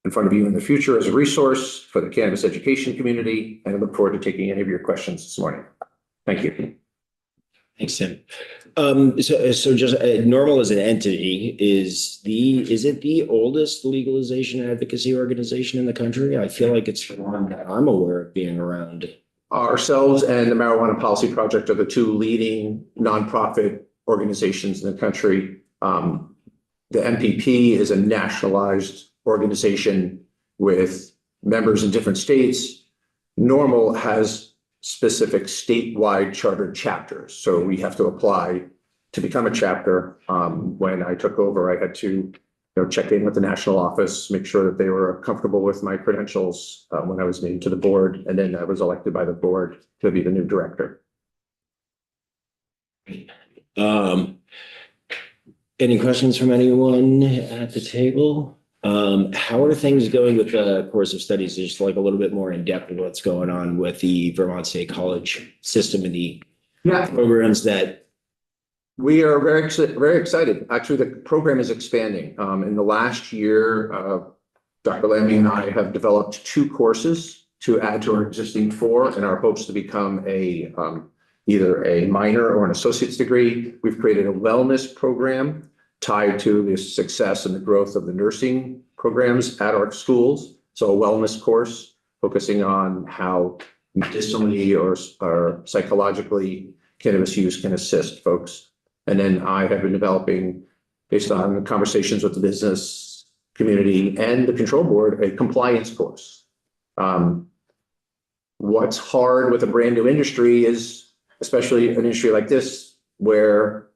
in front of you in the future as a resource for the cannabis education community. And I look forward to taking any of your questions this morning. Thank you.
Thanks, Tim. So just NORML as an entity is it the oldest legalization advocacy organization in the country? I feel like it's the one that I'm aware of being around.
Ourselves and the Marijuana Policy Project are the two leading nonprofit organizations in the country. The MPP is a nationalized organization with members in different states. NORML has specific statewide chartered chapters. So we have to apply to become a chapter. When I took over, I had to check in with the national office, make sure that they were comfortable with my credentials when I was named to the board. And then I was elected by the board to be the new director.
Any questions from anyone at the table? How are things going with the course of studies? Just like a little bit more in depth of what's going on with the Vermont State College system and the programs that.
We are very excited. Actually, the program is expanding. In the last year, Dr. Lammy and I have developed 2 courses to add to our existing 4 in our hopes to become either a minor or an associate's degree. We've created a wellness program tied to the success and the growth of the nursing programs at our schools. So a wellness course focusing on how medicinally or psychologically cannabis use can assist folks. And then I have been developing, based on the conversations with the business community and the control board, a compliance course. What's hard with a brand new industry is, especially an industry like this, where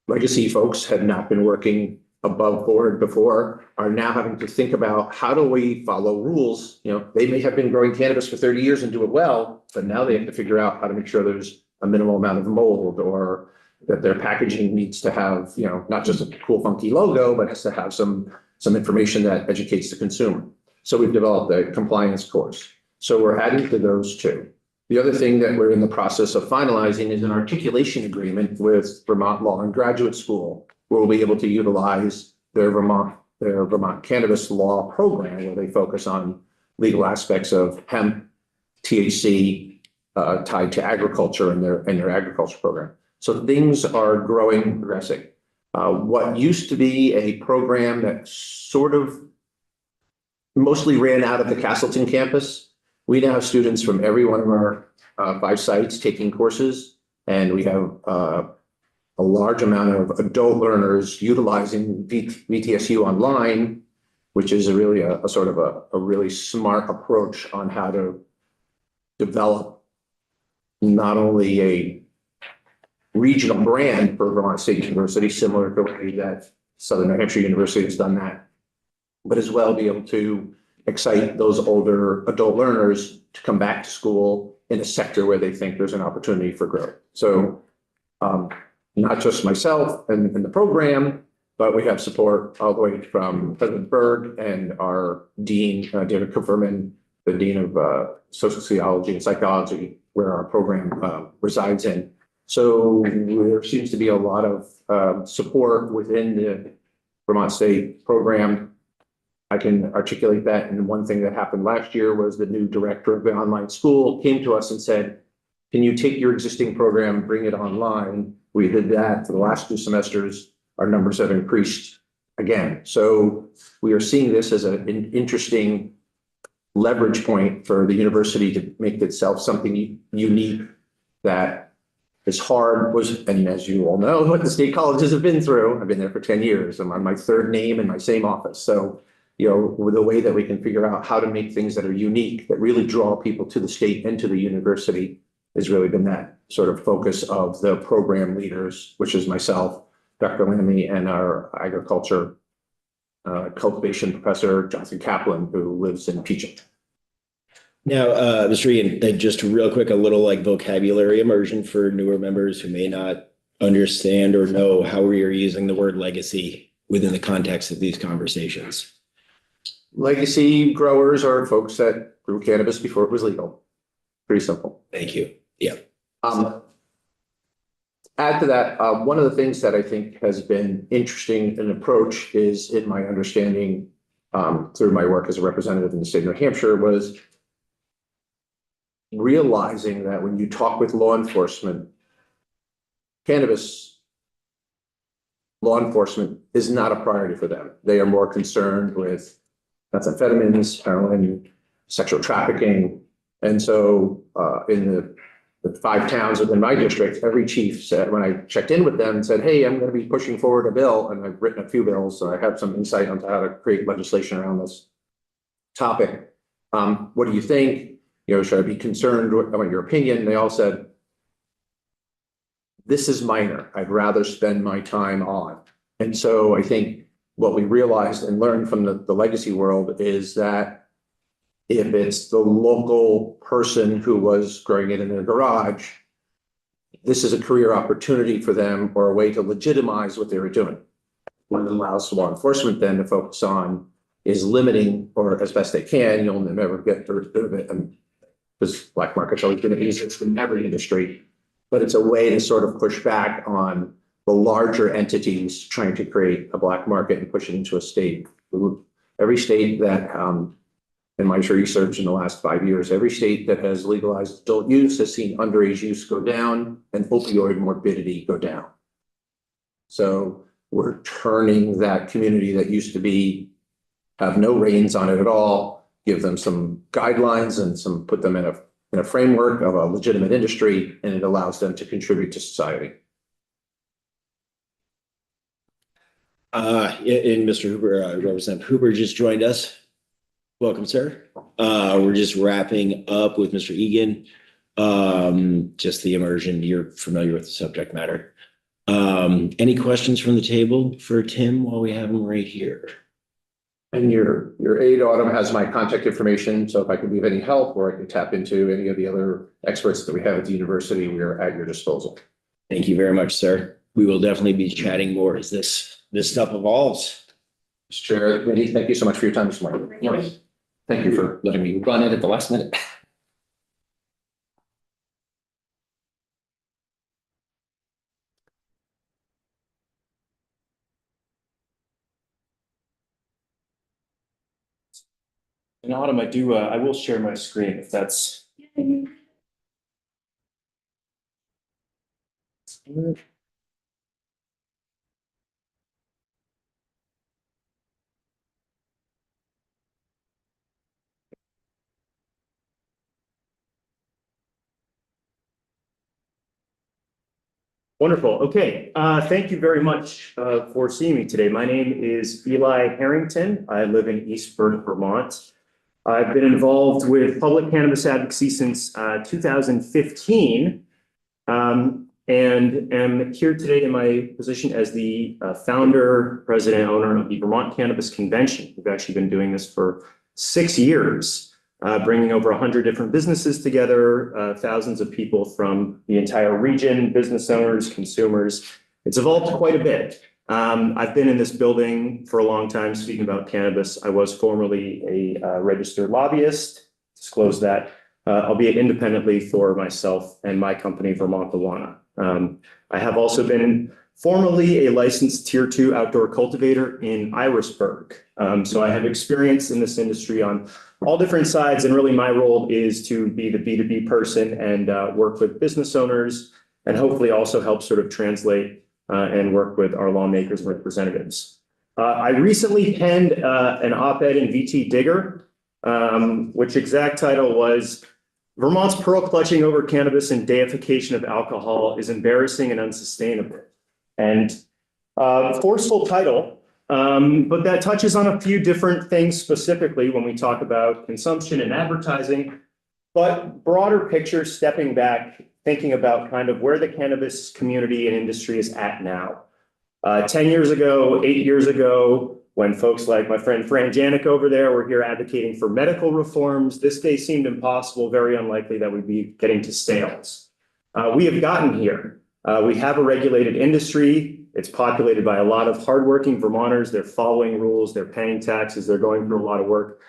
legacy folks have not been working above board before, are now having to think about how do we follow rules. They may have been growing cannabis for 30 years and do it well, but now they have to figure out how to make sure there's a minimal amount of mold, or that their packaging needs to have, not just a cool, funky logo, but has to have some information that educates the consumer. So we've developed a compliance course. So we're adding to those 2. The other thing that we're in the process of finalizing is an articulation agreement with Vermont Law and Graduate School, where we'll be able to utilize their Vermont cannabis law program, where they focus on legal aspects of hemp, THC, tied to agriculture and their agriculture program. So things are growing and progressing. What used to be a program that sort of mostly ran out of the Castleton campus, we now have students from every one of our 5 sites taking courses, and we have a large amount of adult learners utilizing VTSU Online, which is really a sort of a really smart approach on how to develop not only a regional brand for Vermont State University, similar to the way that Southern New Hampshire University has done that, but as well be able to excite those older adult learners to come back to school in a sector where they think there's an opportunity for growth. So not just myself and the program, but we have support all the way from President Berg and our Dean, David Kupferman, the Dean of Social Sociology and Psychology, where our program resides in. So there seems to be a lot of support within the Vermont State program. I can articulate that. And one thing that happened last year was the new director of the online school came to us and said, can you take your existing program, bring it online? We did that for the last 2 semesters. Our numbers have increased again. So we are seeing this as an interesting leverage point for the university to make itself something unique that is hard and as you all know, what the state colleges have been through. I've been there for 10 years. I'm on my 3rd name in my same office. So, with the way that we can figure out how to make things that are unique, that really draw people to the state and to the university has really been that sort of focus of the program leaders, which is myself, Dr. Lamy, and our agriculture cultivation professor, Jonathan Kaplan, who lives in Peacham.
Now, Mr. Ian, just real quick, a little like vocabulary immersion for newer members who may not understand or know how we are using the word legacy within the context of these conversations.
Legacy growers are folks that grew cannabis before it was legal. Pretty simple.
Thank you. Yeah.
Add to that, one of the things that I think has been interesting in approach is, in my understanding, through my work as a representative in the state of New Hampshire, was realizing that when you talk with law enforcement, cannabis law enforcement is not a priority for them. They are more concerned with methamphetamines, heroin, sexual trafficking. And so in the 5 towns within my district, every chief said, when I checked in with them, said, hey, I'm going to be pushing forward a bill, and I've written a few bills, so I have some insight on how to create legislation around this topic. What do you think? Should I be concerned about your opinion? They all said, this is minor. I'd rather spend my time on. And so I think what we realized and learned from the legacy world is that if it's the local person who was growing it in their garage, this is a career opportunity for them or a way to legitimize what they were doing. What it allows law enforcement then to focus on is limiting, or as best they can, you'll never get rid of it. Because black market's always been easier in every industry, but it's a way to sort of push back on the larger entities trying to create a black market and push it into a state. Every state that, in my research in the last 5 years, every state that has legalized adult use has seen underage use go down and opioid morbidity go down. So we're turning that community that used to have no reins on it at all, give them some guidelines and put them in a framework of a legitimate industry, and it allows them to contribute to society.
And Mr. Hooper, Representative Hooper just joined us. Welcome, sir. We're just wrapping up with Mr. Egan. Just the immersion, you're familiar with the subject matter. Any questions from the table for Tim while we have him right here?
And your aide, Autumn, has my contact information, so if I can be of any help or I can tap into any of the other experts that we have at the university, we are at your disposal.
Thank you very much, sir. We will definitely be chatting more as this stuff evolves.
Mr. Chair, Mindy, thank you so much for your time this morning.
Yes.
Thank you for letting me run it at the last minute.
And Autumn, I will share my screen if that's. Wonderful. Okay. Thank you very much for seeing me today. My name is Eli Harrington. I live in Eastburg, Vermont. I've been involved with public cannabis advocacy since 2015. And am here today in my position as the founder, president, owner of the Vermont Cannabis Convention. We've actually been doing this for 6 years, bringing over 100 different businesses together, thousands of people from the entire region, business owners, consumers. It's evolved quite a bit. I've been in this building for a long time speaking about cannabis. I was formerly a registered lobbyist, disclose that, albeit independently for myself and my company, Vermont Lawana. I have also been formerly a licensed Tier 2 outdoor cultivator in Irisburg. So I have experience in this industry on all different sides, and really my role is to be the B2B person and work with business owners, and hopefully also help sort of translate and work with our lawmakers and representatives. I recently penned an op-ed in VT Digger, which exact title was Vermont's pearl clutching over cannabis and deification of alcohol is embarrassing and unsustainable. And forceful title, but that touches on a few different things specifically when we talk about consumption and advertising, but broader picture, stepping back, thinking about kind of where the cannabis community and industry is at now. 10 years ago, 8 years ago, when folks like my friend Fran Janik over there were here advocating for medical reforms, this day seemed impossible, very unlikely that we'd be getting to sales. We have gotten here. We have a regulated industry. It's populated by a lot of hardworking Vermonters. They're following rules, they're paying taxes, they're going through a lot of work.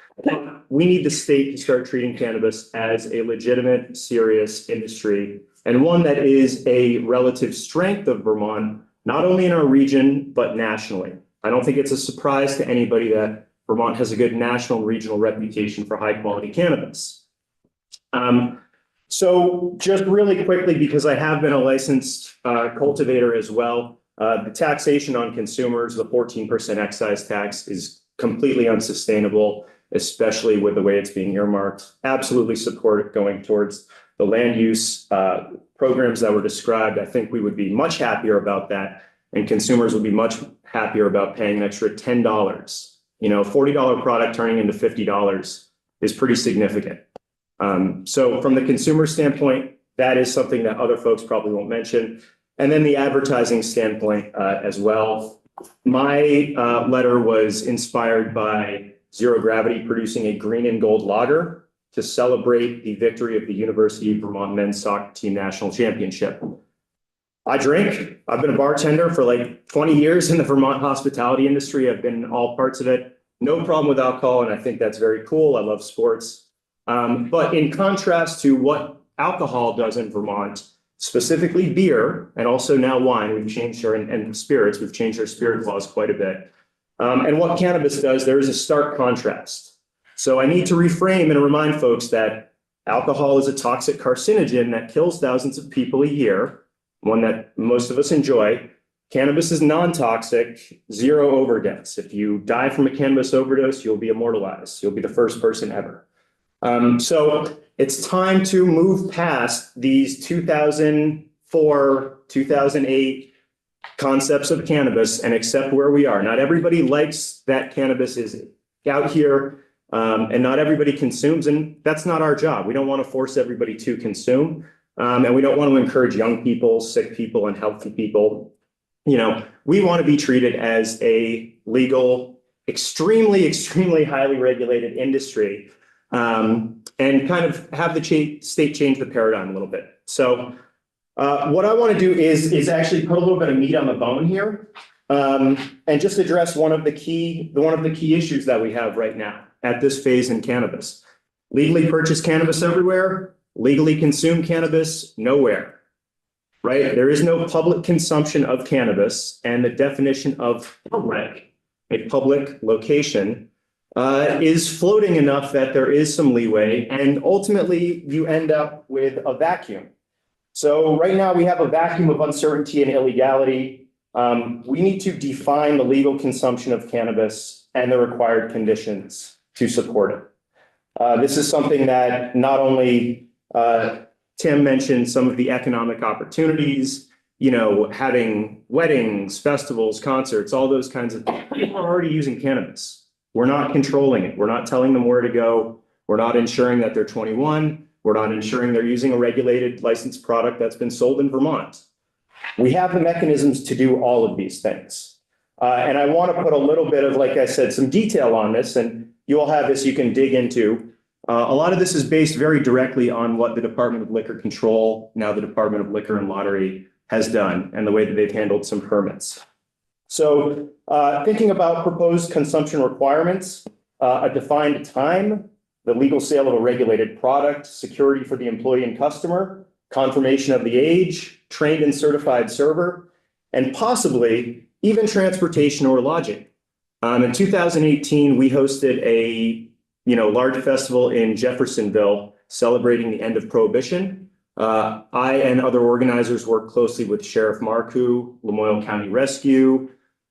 We need the state to start treating cannabis as a legitimate, serious industry, and one that is a relative strength of Vermont, not only in our region, but nationally. I don't think it's a surprise to anybody that Vermont has a good national and regional reputation for high quality cannabis. So just really quickly, because I have been a licensed cultivator as well, the taxation on consumers, the 14% excise tax is completely unsustainable, especially with the way it's being earmarked. Absolutely support it going towards the land use programs that were described. I think we would be much happier about that, and consumers would be much happier about paying an extra $10. You know, $40 product turning into $50 is pretty significant. So from the consumer standpoint, that is something that other folks probably won't mention. And then the advertising standpoint as well. My letter was inspired by Zero Gravity producing a green and gold lager to celebrate the victory of the University of Vermont men's soccer team national championship. I drink. I've been a bartender for like 20 years in the Vermont hospitality industry. I've been in all parts of it. No problem with alcohol, and I think that's very cool. I love sports. But in contrast to what alcohol does in Vermont, specifically beer, and also now wine, we've changed our, and spirits, we've changed our spirit laws quite a bit. And what cannabis does, there is a stark contrast. So I need to reframe and remind folks that alcohol is a toxic carcinogen that kills thousands of people a year, one that most of us enjoy. Cannabis is non-toxic, zero overdose. If you die from a cannabis overdose, you'll be immortalized. You'll be the first person ever. So it's time to move past these 2004, 2008 concepts of cannabis and accept where we are. Not everybody likes that cannabis is out here, and not everybody consumes, and that's not our job. We don't want to force everybody to consume, and we don't want to encourage young people, sick people, and healthy people. You know, we want to be treated as a legal, extremely, extremely highly regulated industry, and kind of have the state change the paradigm a little bit. So what I want to do is actually put a little bit of meat on the bone here, and just address one of the key issues that we have right now at this phase in cannabis. Legally purchase cannabis everywhere, legally consume cannabis nowhere, right? There is no public consumption of cannabis, and the definition of public, a public location, is floating enough that there is some leeway, and ultimately you end up with a vacuum. So right now we have a vacuum of uncertainty and illegality. We need to define the legal consumption of cannabis and the required conditions to support it. This is something that not only Tim mentioned some of the economic opportunities, you know, having weddings, festivals, concerts, all those kinds of things. People are already using cannabis. We're not controlling it. We're not telling them where to go. We're not ensuring that they're 21. We're not ensuring they're using a regulated licensed product that's been sold in Vermont. We have the mechanisms to do all of these things. And I want to put a little bit of, like I said, some detail on this, and you all have this you can dig into. A lot of this is based very directly on what the Department of Liquor Control, now the Department of Liquor and Lottery, has done and the way that they've handled some permits. So thinking about proposed consumption requirements, a defined time, the legal sale of a regulated product, security for the employee and customer, confirmation of the age, trained and certified server, and possibly even transportation or lodging. In 2018, we hosted a large festival in Jeffersonville celebrating the end of Prohibition. I and other organizers worked closely with Sheriff Marcoux, Lamoille County Rescue,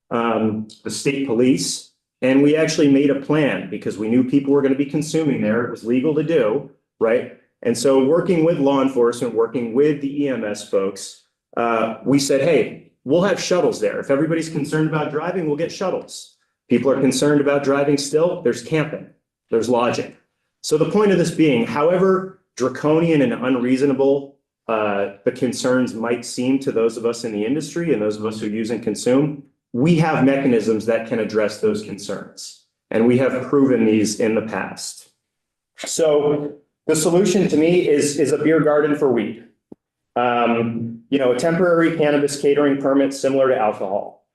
the state police, and we actually made a plan because we knew people were going to be consuming there. It was legal to do, right? And so working with law enforcement, working with the EMS folks, we said, hey, we'll have shuttles there. If everybody's concerned about driving, we'll get shuttles. People are concerned about driving still, there's camping, there's lodging. So the point of this being, however draconian and unreasonable the concerns might seem to those of us in the industry and those of us who use and consume, we have mechanisms that can address those concerns. And we have proven these in the past. So the solution to me is a beer garden for weed. A temporary cannabis catering permit similar to alcohol.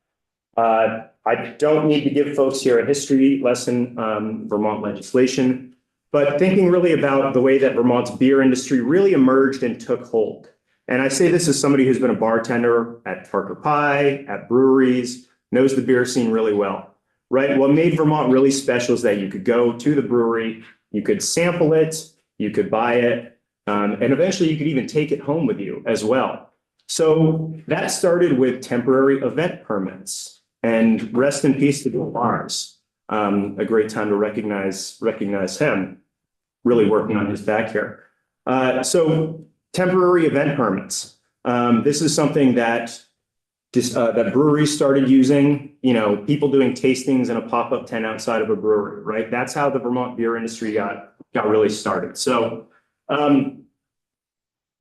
I don't need to give folks here a history lesson on Vermont legislation, but thinking really about the way that Vermont's beer industry really emerged and took hold. And I say this as somebody who's been a bartender at Parker Pie, at breweries, knows the beer scene really well, right? What made Vermont really special is that you could go to the brewery, you could sample it, you could buy it, and eventually you could even take it home with you as well. So that started with temporary event permits, and rest in peace to Bill Mars. A great time to recognize him, really working on his back here. So temporary event permits. This is something that that breweries started using, people doing tastings in a pop-up tent outside of a brewery, right? That's how the Vermont beer industry got really started. So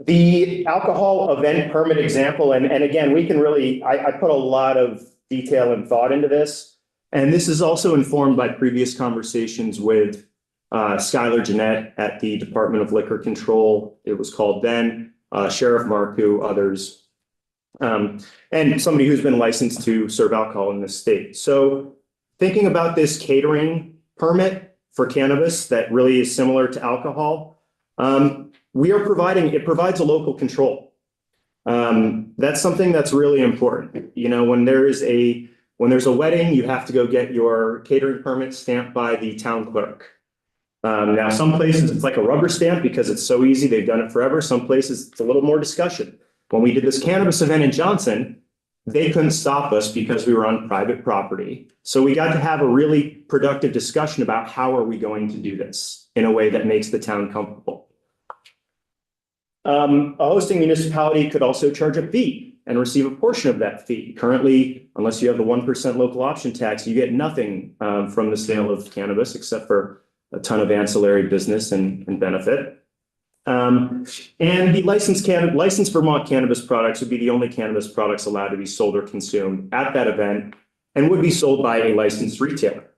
the alcohol event permit example, and again, we can really, I put a lot of detail and thought into this. And this is also informed by previous conversations with Skylar Jeanette at the Department of Liquor Control. It was called then, Sheriff Marcoux, others, and somebody who's been licensed to serve alcohol in this state. So thinking about this catering permit for cannabis that really is similar to alcohol, it provides a local control. That's something that's really important. When there's a wedding, you have to go get your catering permit stamped by the town clerk. Now, some places it's like a rubber stamp because it's so easy. They've done it forever. Some places it's a little more discussion. When we did this cannabis event in Johnson, they couldn't stop us because we were on private property. So we got to have a really productive discussion about how are we going to do this in a way that makes the town comfortable. A hosting municipality could also charge a fee and receive a portion of that fee. Currently, unless you have the 1% local option tax, you get nothing from the sale of cannabis except for a ton of ancillary business and benefit. And the licensed Vermont cannabis products would be the only cannabis products allowed to be sold or consumed at that event and would be sold by a licensed retailer.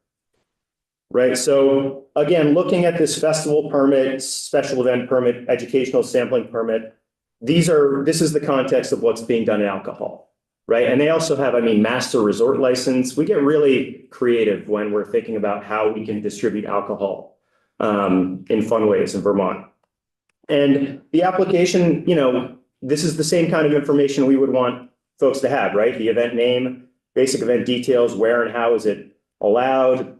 Right. So again, looking at this festival permit, special event permit, educational sampling permit, this is the context of what's being done in alcohol. Right. And they also have, master resort license. We get really creative when we're thinking about how we can distribute alcohol in fun ways in Vermont. And the application, this is the same kind of information we would want folks to have, right? The event name, basic event details, where and how is it allowed,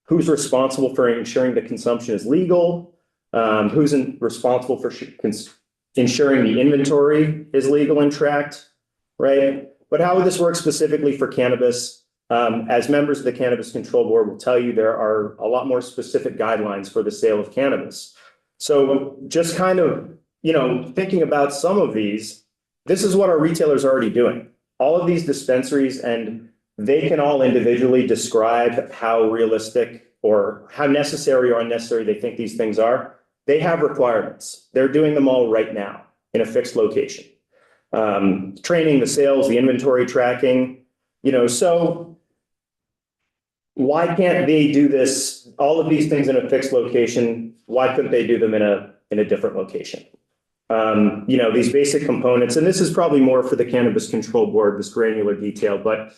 who's responsible for ensuring the consumption is legal, responsible for ensuring the inventory is legal and tracked, right? But how would this work specifically for cannabis? As members of the Cannabis Control Board will tell you, there are a lot more specific guidelines for the sale of cannabis. So just kind of, thinking about some of these, this is what our retailers are already doing. All of these dispensaries, and they can all individually describe how realistic or how necessary or unnecessary they think these things are. They have requirements. They're doing them all right now in a fixed location. Training, the sales, the inventory tracking, so why can't they do this, all of these things in a fixed location? Why couldn't they do them in a different location? These basic components, and this is probably more for the Cannabis Control Board, this granular detail, but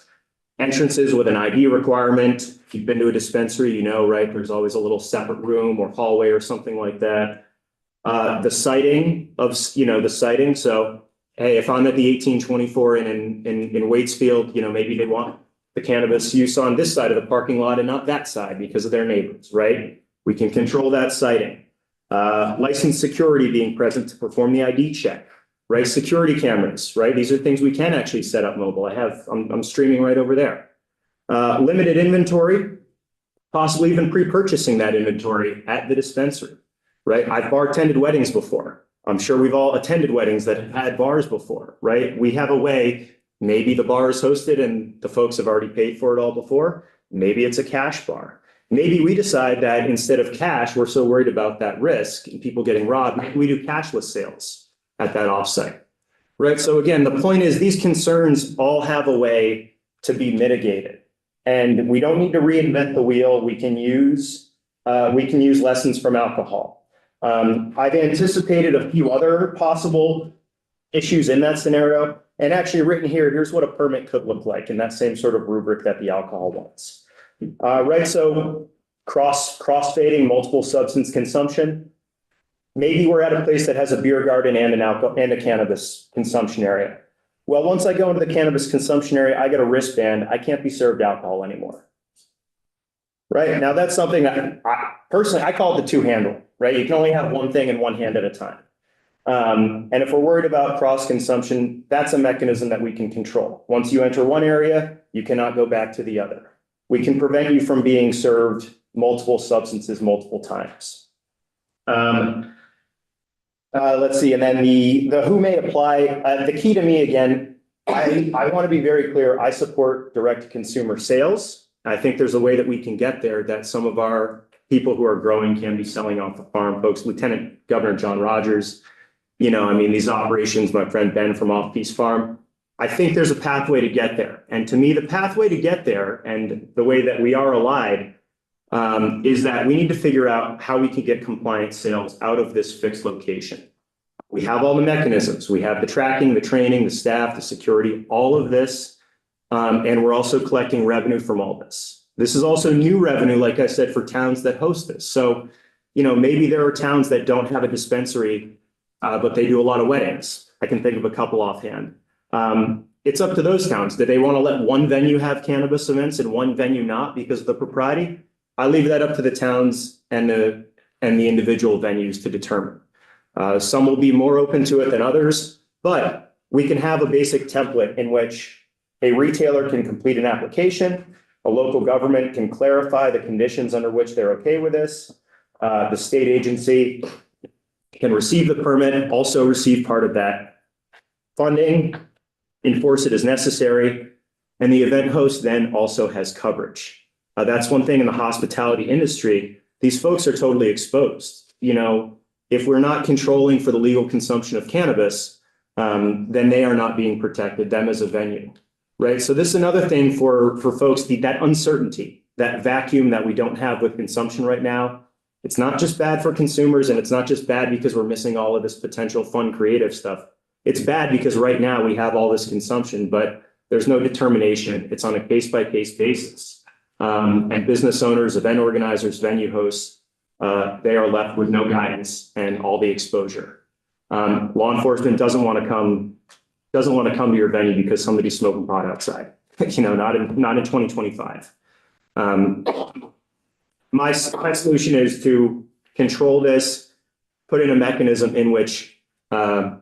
entrances with an ID requirement. If you've been to a dispensary, right? There's always a little separate room or hallway or something like that. The siting. So, hey, if I'm at the 1824 in Waitsfield, maybe they want the cannabis use on this side of the parking lot and not that side because of their neighbors, right? We can control that siting. Licensed security being present to perform the ID check, right? Security cameras, right? These are things we can actually set up mobile. I'm streaming right over there. Limited inventory, possibly even pre-purchasing that inventory at the dispensary, right? I've bartended weddings before. I'm sure we've all attended weddings that have had bars before, right? We have a way, maybe the bar is hosted and the folks have already paid for it all before. Maybe it's a cash bar. Maybe we decide that instead of cash, we're so worried about that risk and people getting robbed, maybe we do cashless sales at that offsite, right? So again, the point is these concerns all have a way to be mitigated, and we don't need to reinvent the wheel. We can use lessons from alcohol. I've anticipated a few other possible issues in that scenario, and actually written here, here's what a permit could look like in that same sort of rubric that the alcohol wants. Right, so cross-fading multiple substance consumption. Maybe we're at a place that has a beer garden and a cannabis consumption area. Well, once I go into the cannabis consumption area, I get a wristband. I can't be served alcohol anymore. Right, now that's something that personally, I call it the two-handle, right? You can only have one thing in one hand at a time. And if we're worried about cross-consumption, that's a mechanism that we can control. Once you enter one area, you cannot go back to the other. We can prevent you from being served multiple substances multiple times. Let's see, and then the who may apply, the key to me again, I want to be very clear, I support direct-to-consumer sales. I think there's a way that we can get there, that some of our people who are growing can be selling off the farm. Folks, Lieutenant Governor John Rogers, these operations, my friend Ben from Off Peace Farm, I think there's a pathway to get there. And to me, the pathway to get there and the way that we are allied is that we need to figure out how we can get compliant sales out of this fixed location. We have all the mechanisms. We have the tracking, the training, the staff, the security, all of this. And we're also collecting revenue from all this. This is also new revenue, like I said, for towns that host this. So, maybe there are towns that don't have a dispensary, but they do a lot of weddings. I can think of a couple offhand. It's up to those towns. Do they want to let one venue have cannabis events and one venue not because of the propriety? I leave that up to the towns and the individual venues to determine. Some will be more open to it than others, but we can have a basic template in which a retailer can complete an application, a local government can clarify the conditions under which they're okay with this. The state agency can receive the permit, also receive part of that funding, enforce it as necessary, and the event host then also has coverage. That's one thing in the hospitality industry. These folks are totally exposed. If we're not controlling for the legal consumption of cannabis, then they are not being protected, them as a venue, right? So this is another thing for folks, that uncertainty, that vacuum that we don't have with consumption right now. It's not just bad for consumers, and it's not just bad because we're missing all of this potential fun, creative stuff. It's bad because right now we have all this consumption, but there's no determination. It's on a case-by-case basis. And business owners, event organizers, venue hosts, they are left with no guidance and all the exposure. Law enforcement doesn't want to come to your venue because somebody's smoking pot outside. Not in 2025. my solution is to control this, put in a mechanism in which the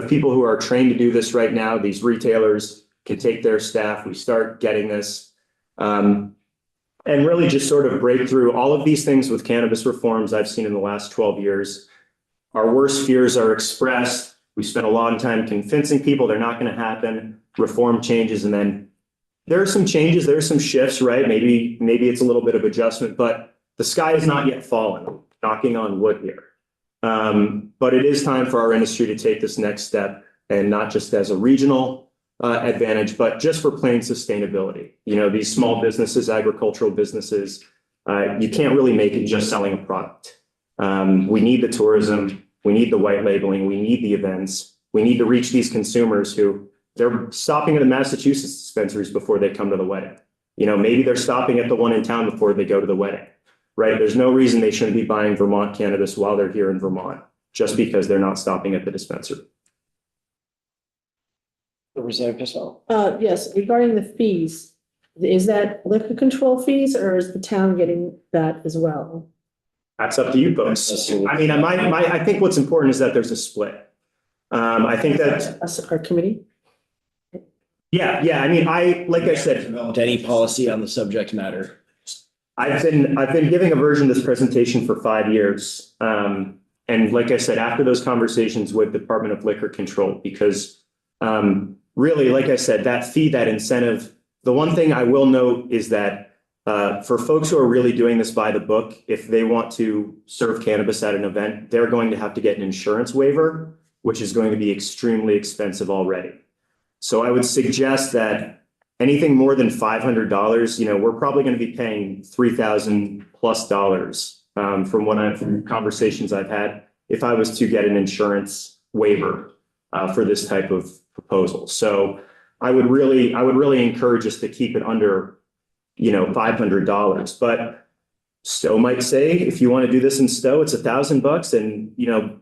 people who are trained to do this right now, these retailers, can take their staff. We start getting this. And really just sort of break through all of these things with cannabis reforms I've seen in the last 12 years. Our worst fears are expressed. We spent a long time convincing people they're not going to happen. Reform changes, and then there are some changes, there are some shifts, right? Maybe it's a little bit of adjustment, but the sky has not yet fallen, knocking on wood here. But it is time for our industry to take this next step, and not just as a regional advantage, but just for plain sustainability. You know, these small businesses, agricultural businesses, you can't really make it just selling a product. We need the tourism, we need the white labeling, we need the events, we need to reach these consumers who they're stopping at the Massachusetts dispensaries before they come to the wedding. You know, maybe they're stopping at the one in town before they go to the wedding, right? There's no reason they shouldn't be buying Vermont cannabis while they're here in Vermont, just because they're not stopping at the dispensary.
Representative Pistol.
Yes, regarding the fees, is that liquor control fees or is the town getting that as well?
That's up to you folks. I mean, I think what's important is that there's a split. I think that,
Us, our committee?
yeah, I mean, like I said,
Developed any policy on the subject matter.
I've been giving a version of this presentation for 5 years. And like I said, after those conversations with the Department of Liquor Control, because really, like I said, that fee, that incentive, the one thing I will note is that for folks who are really doing this by the book, if they want to serve cannabis at an event, they're going to have to get an insurance waiver, which is going to be extremely expensive already. So I would suggest that anything more than $500, you know, we're probably going to be paying $3,000+ from conversations I've had, if I was to get an insurance waiver for this type of proposal. So I would really encourage us to keep it under, you know, $500. But Stowe might say, if you want to do this in Stowe, it's $1,000, and you know,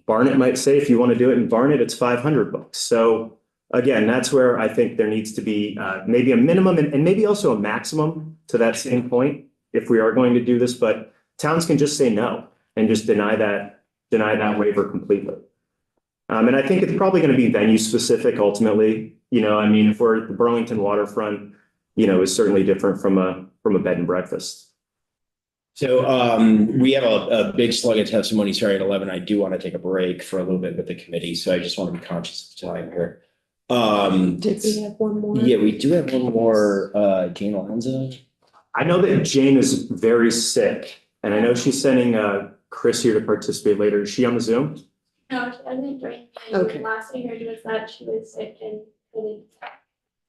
Barnet might say, if you want to do it in Barnet, it's $500. So again, that's where I think there needs to be maybe a minimum and maybe also a maximum to that same point if we are going to do this. But towns can just say no and just deny that waiver completely. And I think it's probably going to be venue specific ultimately. You know, I mean, for the Burlington waterfront, you know, is certainly different from a bed and breakfast.
So we have a big slug of testimony starting at 11. I do want to take a break for a little bit with the committee, so I just want to be conscious of time here.
Did we have one more?
Yeah, we do have one more, Jane Alonzo.
I know that Jane is very sick, and I know she's sending Chris here to participate later. Is she on the Zoom?
No, she doesn't drink.
Okay.
Last I heard was that she was sick and couldn't.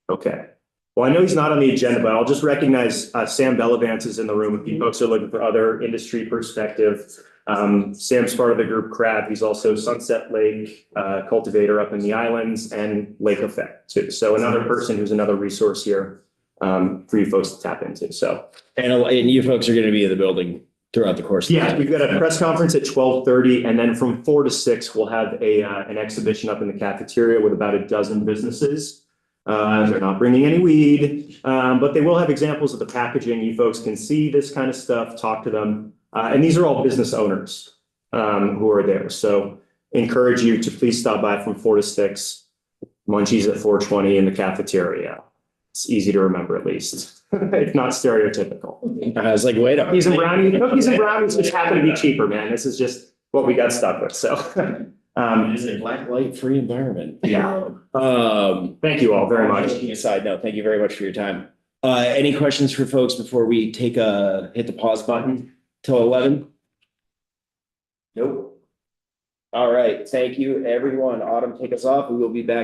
Okay. Well, I know he's not on the agenda, but I'll just recognize Sam Bellavance is in the room if you folks are looking for other industry perspective. Sam's part of the group Crab. He's also Sunset Lake cultivator up in the islands and Lake Effect too. So another person who's another resource here for you folks to tap into. So
And you folks are going to be in the building throughout the course.
yeah, we've got a press conference at 12:30, and then from 4 to 6, we'll have an exhibition up in the cafeteria with about a dozen businesses. They're not bringing any weed, but they will have examples of the packaging. You folks can see this kind of stuff, talk to them. And these are all business owners who are there. So encourage you to please stop by from 4 to 6, Munchies at 4:20 in the cafeteria. It's easy to remember, at least. It's not stereotypical.
I was like, wait up.
Cookies and brownies just happen to be cheaper, man. This is just what we got stuck with. So
It's a black light free environment.
yeah. Thank you all very much.
Aside note, thank you very much for your time. Any questions for folks before we hit the pause button till 11? Nope. All right. Thank you, everyone. Autumn, take us off. We will be back.